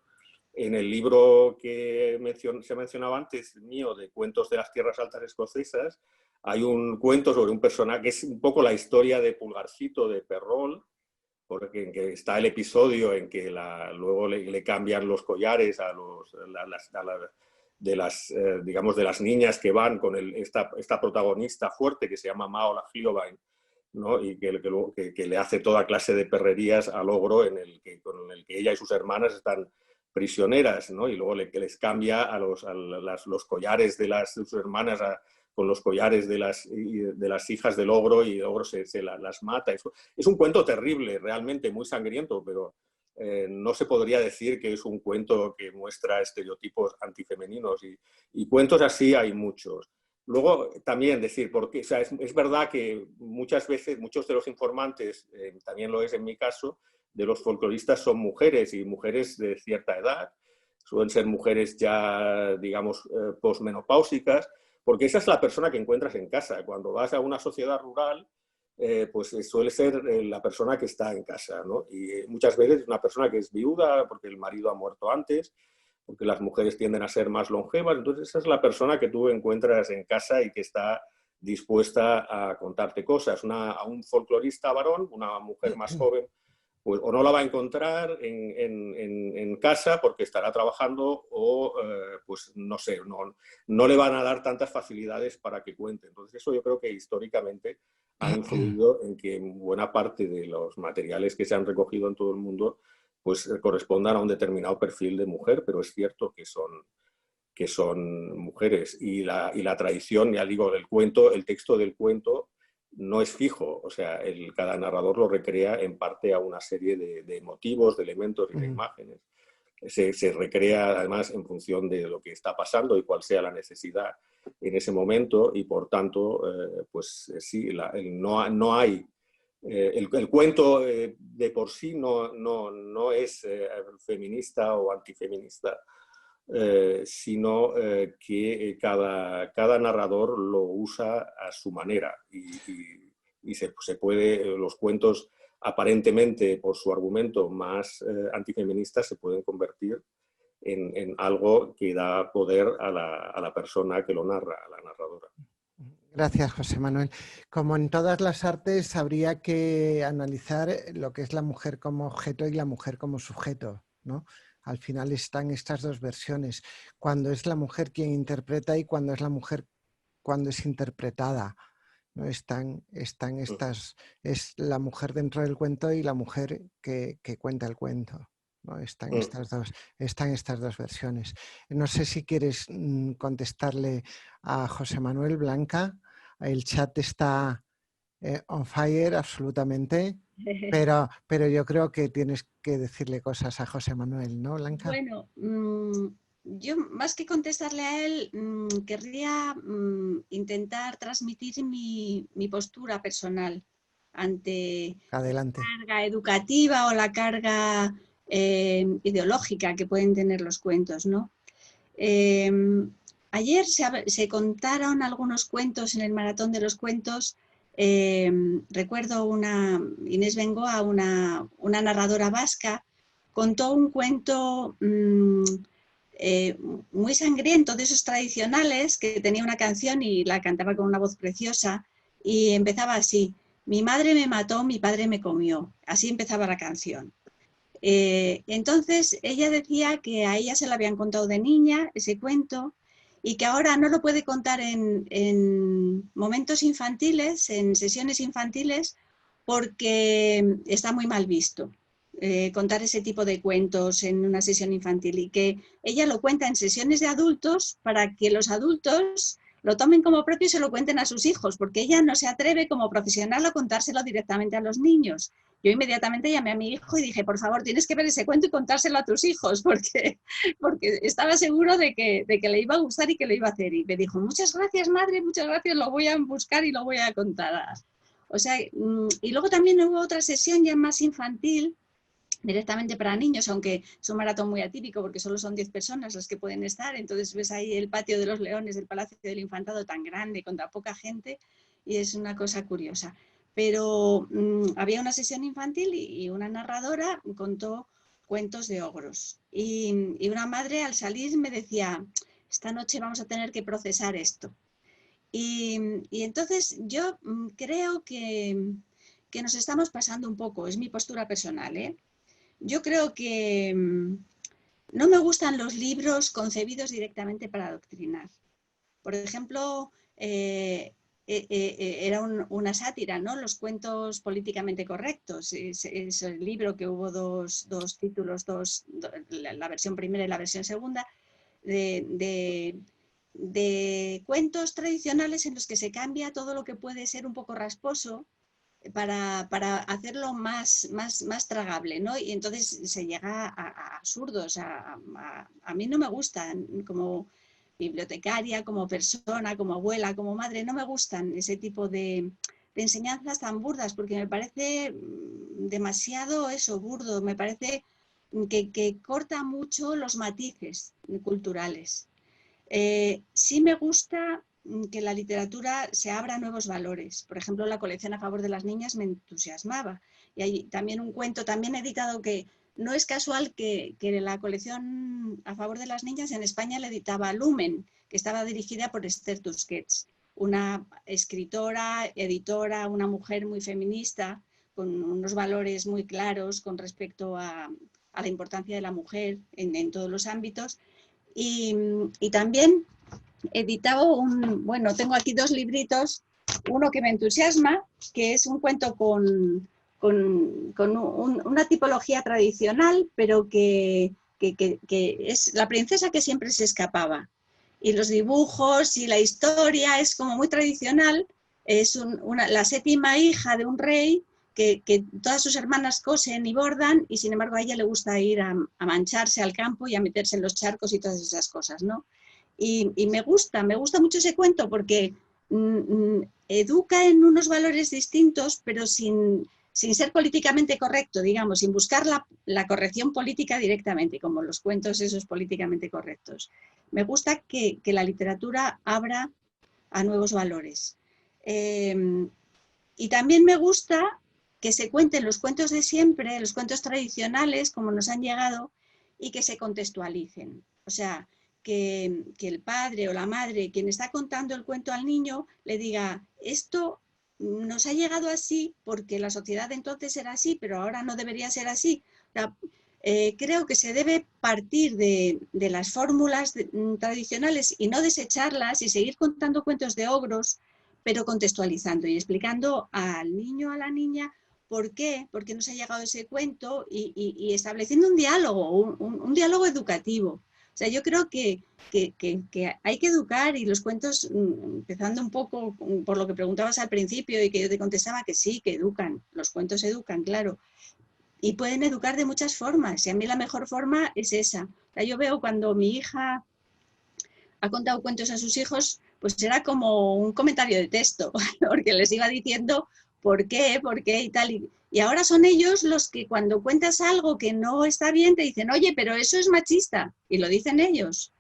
En el libro que se mencionaba antes, mío, de Cuentos de las Tierras Altas Escocesas, hay un cuento sobre un personaje que es un poco la historia de Pulgarcito de Perrol, porque en que está el episodio en que luego le cambian los collares digamos, de las niñas que van con esta protagonista fuerte que se llama Maola Hliobine, ¿no? Y que le hace toda clase de perrerías al ogro con el que ella y sus hermanas están prisioneras, ¿no? Y luego les cambia los collares de sus hermanas con los collares de las hijas del ogro, y el ogro las mata. Es un cuento terrible, realmente muy sangriento, pero no se podría decir que es un cuento que muestra estereotipos antifemeninos, y cuentos así hay muchos. Luego también decir, porque, o sea, es verdad que muchas veces muchos de los informantes, también lo es en mi caso, de los folcloristas son mujeres, y mujeres de cierta edad, suelen ser mujeres ya, digamos, posmenopáusicas, porque esa es la persona que encuentras en casa. Cuando vas a una sociedad rural, pues suele ser la persona que está en casa, ¿no? Y muchas veces es una persona que es viuda porque el marido ha muerto antes, porque las mujeres tienden a ser más longevas. Entonces esa es la persona que tú encuentras en casa y que está dispuesta a contarte cosas. A un folclorista varón, una mujer más joven, pues o no la va a encontrar en casa porque estará trabajando, o pues no sé, no le van a dar tantas facilidades para que cuente. Entonces eso yo creo que históricamente ha influido en que buena parte de los materiales que se han recogido en todo el mundo pues correspondan a un determinado perfil de mujer, pero es cierto que son mujeres. Y la tradición, ya digo, del cuento, el texto del cuento no es fijo, o sea, cada narrador lo recrea en parte a una serie de motivos, de elementos y de imágenes. Se recrea además en función de lo que está pasando y cuál sea la necesidad en ese momento, y por tanto, pues sí, no hay... el cuento de por sí no es feminista o antifeminista, sino que cada narrador lo usa a su manera, y se puede, los cuentos aparentemente por su argumento más antifeministas se pueden convertir en algo que da poder a la persona que lo narra, a la narradora. Gracias, José Manuel. Como en todas las artes, habría que analizar lo que es la mujer como objeto y la mujer como sujeto, ¿no? Al final están estas dos versiones, cuando es la mujer quien interpreta y cuando es la mujer cuando es interpretada, ¿no? Están estas, es la mujer dentro del cuento y la mujer que cuenta el cuento, ¿no? Están estas dos versiones. No sé si quieres contestarle a José Manuel, Blanca. El chat está on fire absolutamente, pero yo creo que tienes que decirle cosas a José Manuel, ¿no, Blanca? Bueno, yo más que contestarle a él, querría intentar transmitir mi postura personal ante Adelante. la carga educativa o la carga ideológica que pueden tener los cuentos, ¿no? Ayer se contaron algunos cuentos en el Maratón de los Cuentos. Recuerdo Inés Bengoa, una narradora vasca, contó un cuento muy sangriento, de esos tradicionales, que tenía una canción y la cantaba con una voz preciosa, y empezaba así: mi madre me mató, mi padre me comió. Así empezaba la canción. Entonces ella decía que a ella se lo habían contado de niña ese cuento, y que ahora no lo puede contar en momentos infantiles, en sesiones infantiles, porque está muy mal visto contar ese tipo de cuentos en una sesión infantil, y que ella lo cuenta en sesiones de adultos para que los adultos lo tomen como propio y se lo cuenten a sus hijos, porque ella no se atreve como profesional a contárselo directamente a los niños. Yo inmediatamente llamé a mi hijo y dije, por favor, tienes que ver ese cuento y contárselo a tus hijos, porque estaba seguro de que le iba a gustar y que lo iba a hacer. Y me dijo, muchas gracias, madre, muchas gracias, lo voy a buscar y lo voy a contar. O sea, y luego también hubo otra sesión ya más infantil, directamente para niños, aunque es un maratón muy atípico porque solo son 10 personas las que pueden estar, entonces ves ahí el patio de los Leones del Palacio del Infantado tan grande, con tan poca gente, y es una cosa curiosa. Pero había una sesión infantil y una narradora contó cuentos de ogros. Y una madre al salir me decía, esta noche vamos a tener que procesar esto. Y entonces yo creo que nos estamos pasando un poco, es mi postura personal, ¿eh? Yo creo que no me gustan los libros concebidos directamente para adoctrinar. Por ejemplo, era una sátira, ¿no? Los cuentos políticamente correctos. Es el libro que hubo dos títulos, la versión primera y la versión segunda, de cuentos tradicionales en los que se cambia todo lo que puede ser un poco rasposo para hacerlo más tragable, ¿no? Y entonces se llega a absurdos. A mí no me gustan, como bibliotecaria, como persona, como abuela, como madre, no me gustan ese tipo de enseñanzas tan burdas, porque me parece demasiado eso, burdo, me parece que corta mucho los matices culturales. Sí me gusta que la literatura se abra a nuevos valores. Por ejemplo, la colección A favor de las niñas me entusiasmaba. Y hay también un cuento también editado que no es casual que la colección A favor de las niñas en España la editaba Lumen, que estaba dirigida por Esther Tusquets, una escritora, editora, una mujer muy feminista, con unos valores muy claros con respecto a la importancia de la mujer en todos los ámbitos. Y también editaba bueno, tengo aquí dos libritos, uno que me entusiasma, que es un cuento con una tipología tradicional, pero que es la princesa que siempre se escapaba. Y los dibujos y la historia es como muy tradicional, es la séptima hija de un rey que todas sus hermanas cosen y bordan, y sin embargo a ella le gusta ir a mancharse al campo y a meterse en los charcos y todas esas cosas, ¿no? Y me gusta mucho ese cuento porque educa en unos valores distintos, pero sin ser políticamente correcto, digamos, sin buscar la corrección política directamente, como los cuentos esos políticamente correctos. Me gusta que la literatura abra a nuevos valores. Y también me gusta que se cuenten los cuentos de siempre, los cuentos tradicionales, como nos han llegado, y que se contextualicen. O sea, que el padre o la madre, quien está contando el cuento al niño, le diga, esto nos ha llegado así porque la sociedad de entonces era así, pero ahora no debería ser así. O sea, creo que se debe partir de las fórmulas tradicionales y no desecharlas y seguir contando cuentos de ogros, pero contextualizando y explicando al niño o a la niña por qué nos ha llegado ese cuento y estableciendo un diálogo, un diálogo educativo. O sea, yo creo que hay que educar, y los cuentos, empezando un poco por lo que preguntabas al principio y que yo te contestaba que sí, que educan, los cuentos educan, claro, y pueden educar de muchas formas, y a mí la mejor forma es esa. O sea, yo veo cuando mi hija ha contado cuentos a sus hijos, pues era como un comentario de texto, porque les iba diciendo por qué y tal. Y ahora son ellos los que cuando cuentas algo que no está bien te dicen, oye, pero eso es machista, y lo dicen ellos.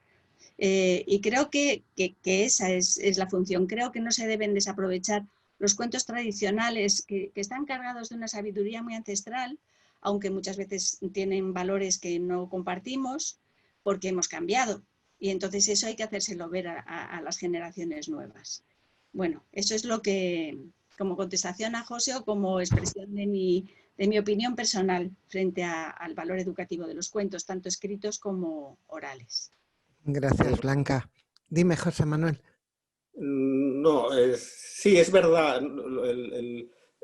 Y creo que esa es la función. Creo que no se deben desaprovechar los cuentos tradicionales que están cargados de una sabiduría muy ancestral, aunque muchas veces tienen valores que no compartimos porque hemos cambiado. Y entonces eso hay que hacérselo ver a las generaciones nuevas. Bueno, eso es lo que, como contestación a José o como expresión de mi opinión personal frente al valor educativo de los cuentos, tanto escritos como orales. Gracias, Blanca. Dime, José Manuel. No, sí, es verdad.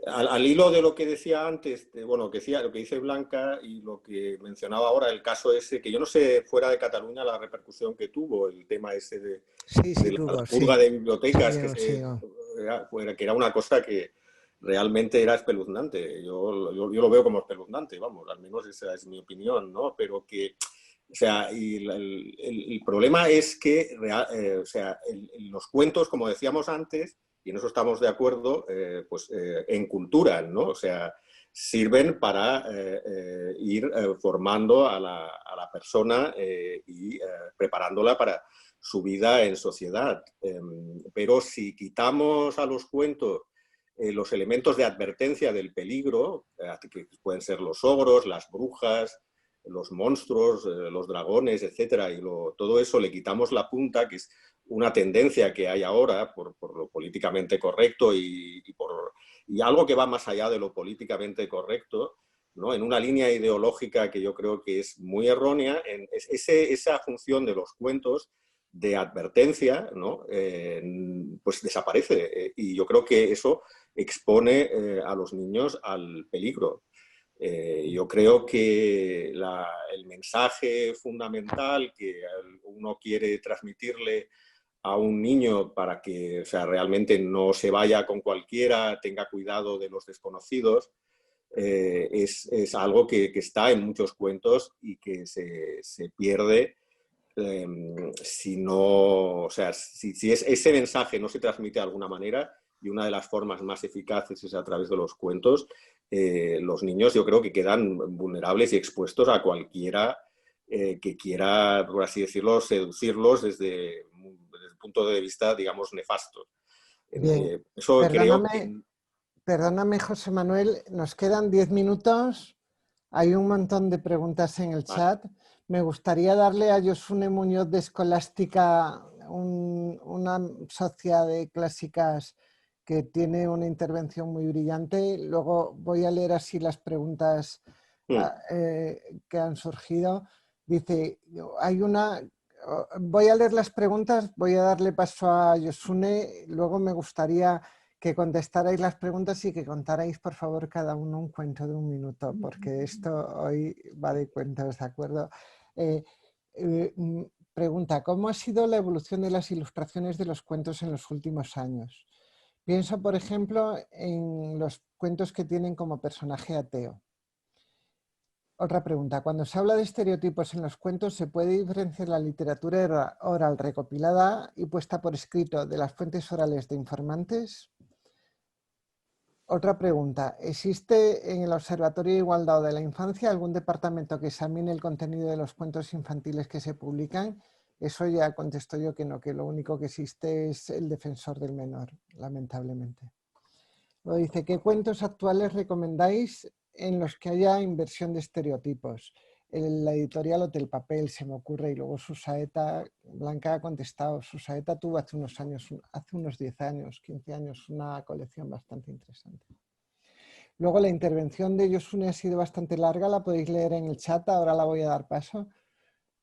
Al hilo de lo que decía antes, bueno, lo que dice Blanca y lo que mencionaba ahora, el caso ese, que yo no sé fuera de Cataluña la repercusión que tuvo el tema ese de Sí, sí la tuvo, purga sí. de bibliotecas, Sí. que era una cosa que realmente era espeluznante. Yo lo veo como espeluznante, vamos, al menos esa es mi opinión, ¿no? Pero que, o sea, y el problema es que, o sea, los cuentos, como decíamos antes, y en eso estamos de acuerdo, enculturan, ¿no? O sea, sirven para ir formando a la persona y preparándola para su vida en sociedad. Pero si quitamos a los cuentos los elementos de advertencia del peligro, que pueden ser los ogros, las brujas, los monstruos, los dragones, etcétera, y todo eso le quitamos la punta, que es una tendencia que hay ahora por lo políticamente correcto y algo que va más allá de lo políticamente correcto, ¿no? En una línea ideológica que yo creo que es muy errónea, esa función de los cuentos de advertencia, ¿no? Pues desaparece. Y yo creo que eso expone a los niños al peligro. Yo creo que el mensaje fundamental que uno quiere transmitirle a un niño para que, o sea, realmente no se vaya con cualquiera, tenga cuidado de los desconocidos, es algo que está en muchos cuentos y que se pierde si no, o sea, si ese mensaje no se transmite de alguna manera, y una de las formas más eficaces es a través de los cuentos, los niños yo creo que quedan vulnerables y expuestos a cualquiera que quiera, por así decirlo, seducirlos desde el punto de vista, digamos, nefasto. Bien, Eso creo que... perdóname, José Manuel, nos quedan 10 minutos. Hay un montón de preguntas en el chat. Me gustaría darle a Josune Muñoz de Escolástica, una socia de clásicas que tiene una intervención muy brillante. Luego voy a leer así las preguntas que han surgido. Dice, voy a leer las preguntas, voy a darle paso a Josune. Luego me gustaría que contestarais las preguntas y que contarais, por favor, cada uno un cuento de 1 minuto, porque esto hoy va de cuentos, ¿de acuerdo? Pregunta, ¿cómo ha sido la evolución de las ilustraciones de los cuentos en los últimos años? Pienso, por ejemplo, en los cuentos que tienen como personaje ateo. Otra pregunta, cuando se habla de estereotipos en los cuentos, ¿se puede diferenciar la literatura oral recopilada y puesta por escrito de las fuentes orales de informantes? Otra pregunta, ¿existe en el Observatorio de Igualdad de la Infancia algún departamento que examine el contenido de los cuentos infantiles que se publican? Eso ya contesto yo que no, que lo único que existe es el defensor del menor, lamentablemente. Luego dice, ¿qué cuentos actuales recomendáis en los que haya inversión de estereotipos? La editorial Hotel Papel se me ocurre, y luego Susaeta, Blanca ha contestado, Susaeta tuvo hace unos años, hace unos 10 años, 15 años, una colección bastante interesante. Luego la intervención de Josune ha sido bastante larga, la podéis leer en el chat, ahora la voy a dar paso.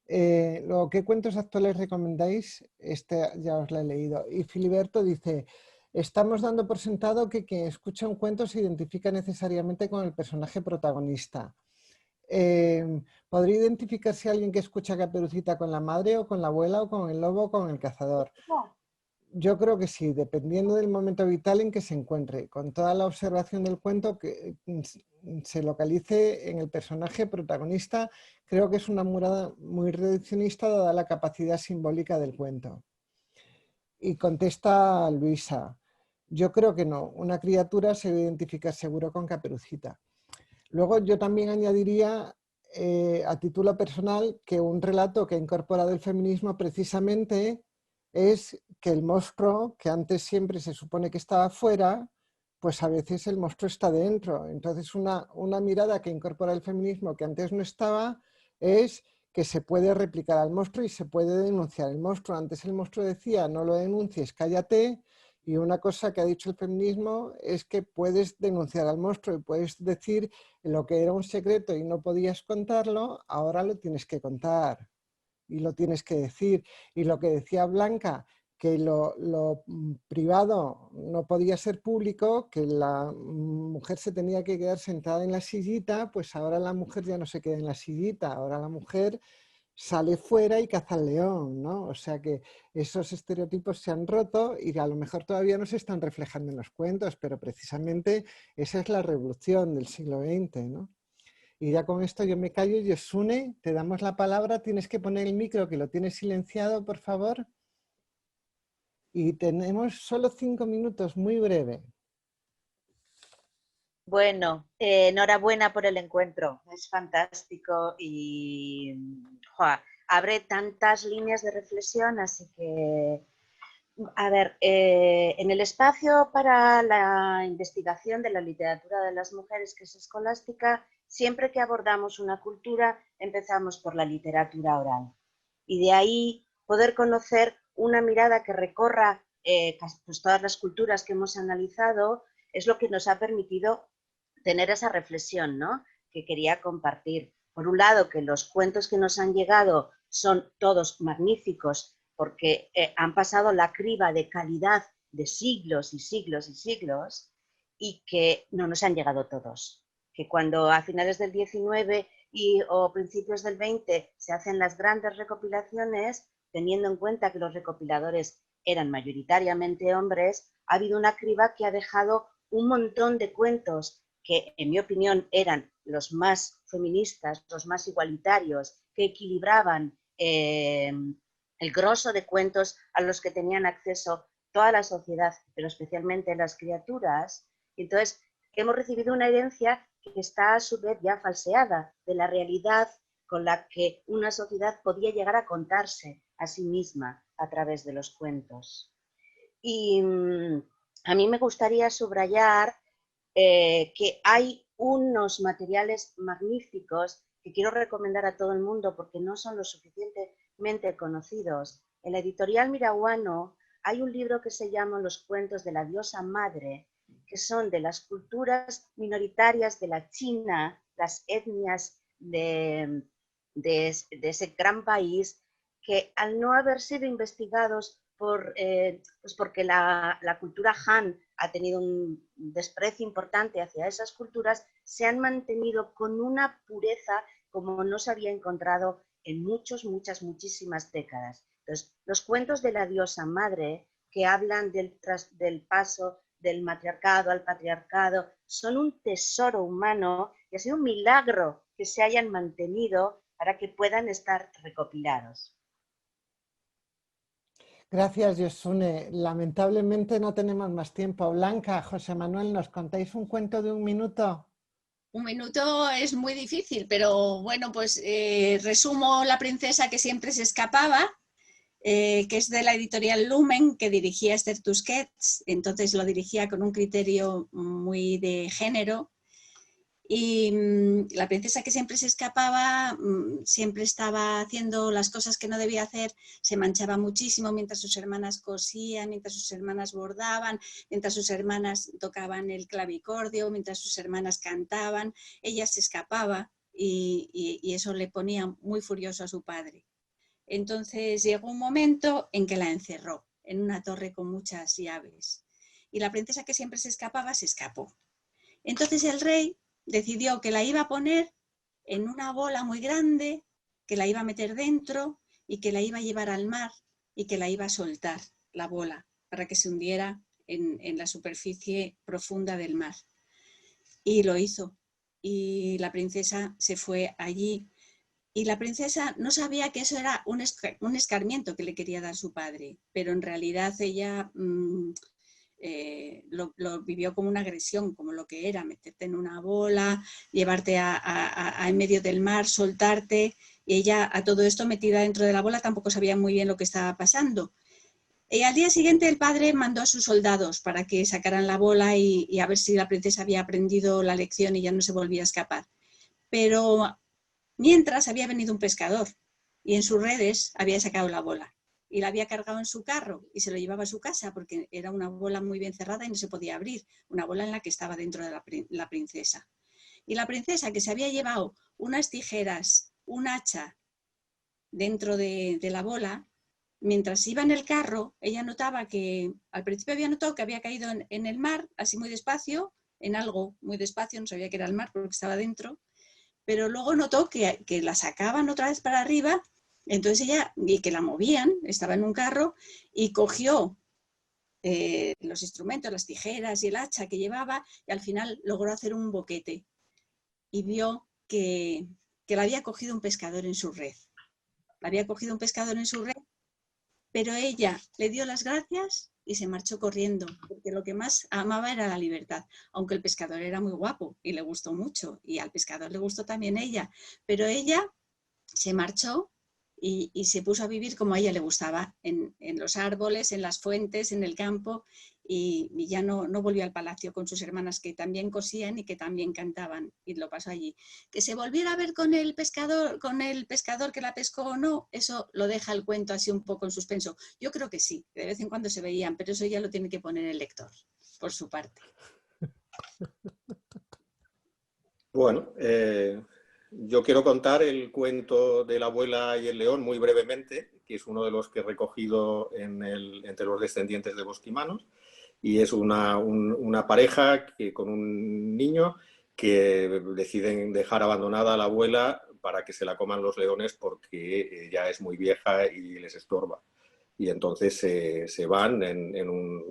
Luego, ¿qué cuentos actuales recomendáis? Este ya os lo he leído. Y Filiberto dice, estamos dando por sentado que quien escucha un cuento se identifica necesariamente con el personaje protagonista. ¿Podría identificarse alguien que escucha a Caperucita con la madre o con la abuela o con el lobo o con el cazador? Yo creo que sí, dependiendo del momento vital en que se encuentre, con toda la observación del cuento que se localice en el personaje protagonista, creo que es una mirada muy reduccionista dada la capacidad simbólica del cuento. Y contesta Luisa, yo creo que no, una criatura se debe identificar seguro con Caperucita. Luego yo también añadiría a título personal que un relato que ha incorporado el feminismo precisamente es que el monstruo, que antes siempre se supone que estaba fuera, pues a veces el monstruo está dentro. Entonces una mirada que incorpora el feminismo que antes no estaba es que se puede replicar al monstruo y se puede denunciar el monstruo. Antes el monstruo decía no lo denuncies, cállate. Y una cosa que ha dicho el feminismo es que puedes denunciar al monstruo y puedes decir lo que era un secreto y no podías contarlo, ahora lo tienes que contar y lo tienes que decir. Y lo que decía Blanca, que lo privado no podía ser público, que la mujer se tenía que quedar sentada en la sillita, pues ahora la mujer ya no se queda en la sillita, ahora la mujer sale fuera y caza al león, ¿no? O sea que esos estereotipos se han roto y a lo mejor todavía no se están reflejando en los cuentos, pero precisamente esa es la revolución del siglo XX, ¿no? Y ya con esto yo me callo. Yosune, te damos la palabra, tienes que poner el micro que lo tienes silenciado, por favor. Y tenemos solo 5 minutos, muy breve. Bueno, enhorabuena por el encuentro, es fantástico y abre tantas líneas de reflexión, así que, a ver, en el espacio para la investigación de la literatura de las mujeres, que es escolástica, siempre que abordamos una cultura empezamos por la literatura oral y de ahí poder conocer una mirada que recorra pues todas las culturas que hemos analizado es lo que nos ha permitido tener esa reflexión, ¿no?, que quería compartir. Por un lado, que los cuentos que nos han llegado son todos magníficos porque han pasado la criba de calidad de siglos y siglos y siglos y que no nos han llegado todos. Que cuando a finales del 19 o principios del 20 se hacen las grandes recopilaciones, teniendo en cuenta que los recopiladores eran mayoritariamente hombres, ha habido una criba que ha dejado un montón de cuentos que, en mi opinión, eran los más feministas, los más igualitarios, que equilibraban el grosso de cuentos a los que tenían acceso toda la sociedad, pero especialmente las criaturas. Entonces, hemos recibido una herencia que está a su vez ya falseada de la realidad con la que una sociedad podía llegar a contarse a sí misma a través de los cuentos. Y a mí me gustaría subrayar que hay unos materiales magníficos que quiero recomendar a todo el mundo porque no son lo suficientemente conocidos. En la editorial Miraguano hay un libro que se llama Los cuentos de la diosa madre, que son de las culturas minoritarias de la China, las etnias de ese gran país, que al no haber sido investigados pues porque la cultura Han ha tenido un desprecio importante hacia esas culturas, se han mantenido con una pureza como no se había encontrado en muchísimas décadas. Entonces, los cuentos de la diosa madre, que hablan del paso del matriarcado al patriarcado, son un tesoro humano y ha sido un milagro que se hayan mantenido para que puedan estar recopilados. Gracias, Yosune. Lamentablemente no tenemos más tiempo. Blanca, José Manuel, ¿nos contáis un cuento de 1 minuto? 1 minuto es muy difícil, pero bueno, pues resumo La princesa que siempre se escapaba, que es de la editorial Lumen, que dirigía Esther Tusquets. Entonces lo dirigía con un criterio muy de género. Y la princesa que siempre se escapaba, siempre estaba haciendo las cosas que no debía hacer, se manchaba muchísimo mientras sus hermanas cosían, mientras sus hermanas bordaban, mientras sus hermanas tocaban el clavicordio, mientras sus hermanas cantaban, ella se escapaba y eso le ponía muy furioso a su padre. Entonces llegó un momento en que la encerró en una torre con muchas llaves y la princesa que siempre se escapaba se escapó. Entonces el rey decidió que la iba a poner en una bola muy grande, que la iba a meter dentro y que la iba a llevar al mar y que la iba a soltar, la bola, para que se hundiera en la superficie profunda del mar. Y lo hizo. Y la princesa se fue allí. Y la princesa no sabía que eso era un escarmiento que le quería dar su padre, pero en realidad ella lo vivió como una agresión, como lo que era, meterte en una bola, llevarte en medio del mar, soltarte, y ella a todo esto metida dentro de la bola tampoco sabía muy bien lo que estaba pasando. Y al día siguiente el padre mandó a sus soldados para que sacaran la bola y a ver si la princesa había aprendido la lección y ya no se volvía a escapar. Pero mientras había venido un pescador y en sus redes había sacado la bola y la había cargado en su carro y se lo llevaba a su casa porque era una bola muy bien cerrada y no se podía abrir, una bola en la que estaba dentro de la princesa. Y la princesa, que se había llevado unas tijeras, un hacha dentro de la bola, mientras iba en el carro, ella notaba que, al principio había notado que había caído en el mar, así muy despacio, en algo muy despacio, no sabía que era el mar porque estaba dentro, pero luego notó que la sacaban otra vez para arriba, entonces ella, y que la movían, estaba en un carro, y cogió los instrumentos, las tijeras y el hacha que llevaba, y al final logró hacer un boquete, y vio que la había cogido un pescador en su red. La había cogido un pescador en su red, pero ella le dio las gracias y se marchó corriendo, porque lo que más amaba era la libertad, aunque el pescador era muy guapo y le gustó mucho, y al pescador le gustó también ella, pero ella se marchó y se puso a vivir como a ella le gustaba, en los árboles, en las fuentes, en el campo, y ya no volvió al palacio con sus hermanas, que también cosían y que también cantaban, y lo pasó allí. Que se volviera a ver con el pescador que la pescó o no, eso lo deja el cuento así un poco en suspenso. Yo creo que sí, de vez en cuando se veían, pero eso ya lo tiene que poner el lector, por su parte. Bueno, yo quiero contar el cuento de la abuela y el león muy brevemente, que es uno de los que he recogido entre los descendientes de bosquimanos, y es una pareja con un niño que deciden dejar abandonada a la abuela para que se la coman los leones porque ya es muy vieja y les estorba. Y entonces se van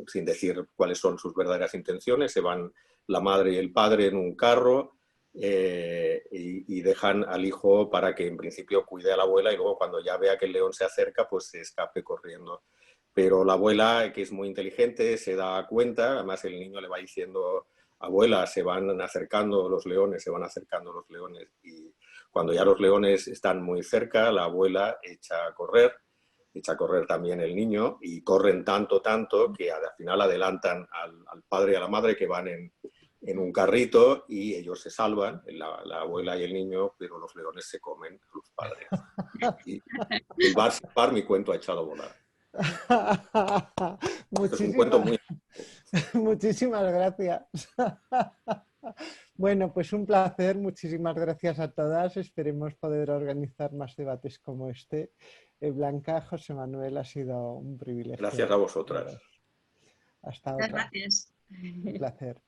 sin decir cuáles son sus verdaderas intenciones, se van la madre y el padre en un carro, y dejan al hijo para que en principio cuide a la abuela, y luego cuando ya vea que el león se acerca, pues se escape corriendo. Pero la abuela, que es muy inteligente, se da cuenta, además el niño le va diciendo: abuela, se van acercando los leones, se van acercando los leones. Y cuando ya los leones están muy cerca, la abuela echa a correr también el niño, y corren tanto que al final adelantan al padre y a la madre, que van en un carrito, y ellos se salvan, la abuela y el niño, pero los leones se comen a los padres. Y el bar mi cuento ha echado a volar. Es un cuento muy... Muchísimas gracias. Bueno, pues un placer. Muchísimas gracias a todas. Esperemos poder organizar más debates como este. Blanca, José Manuel, ha sido un privilegio. Gracias a vosotras. Hasta Muchas otra. gracias. Un placer.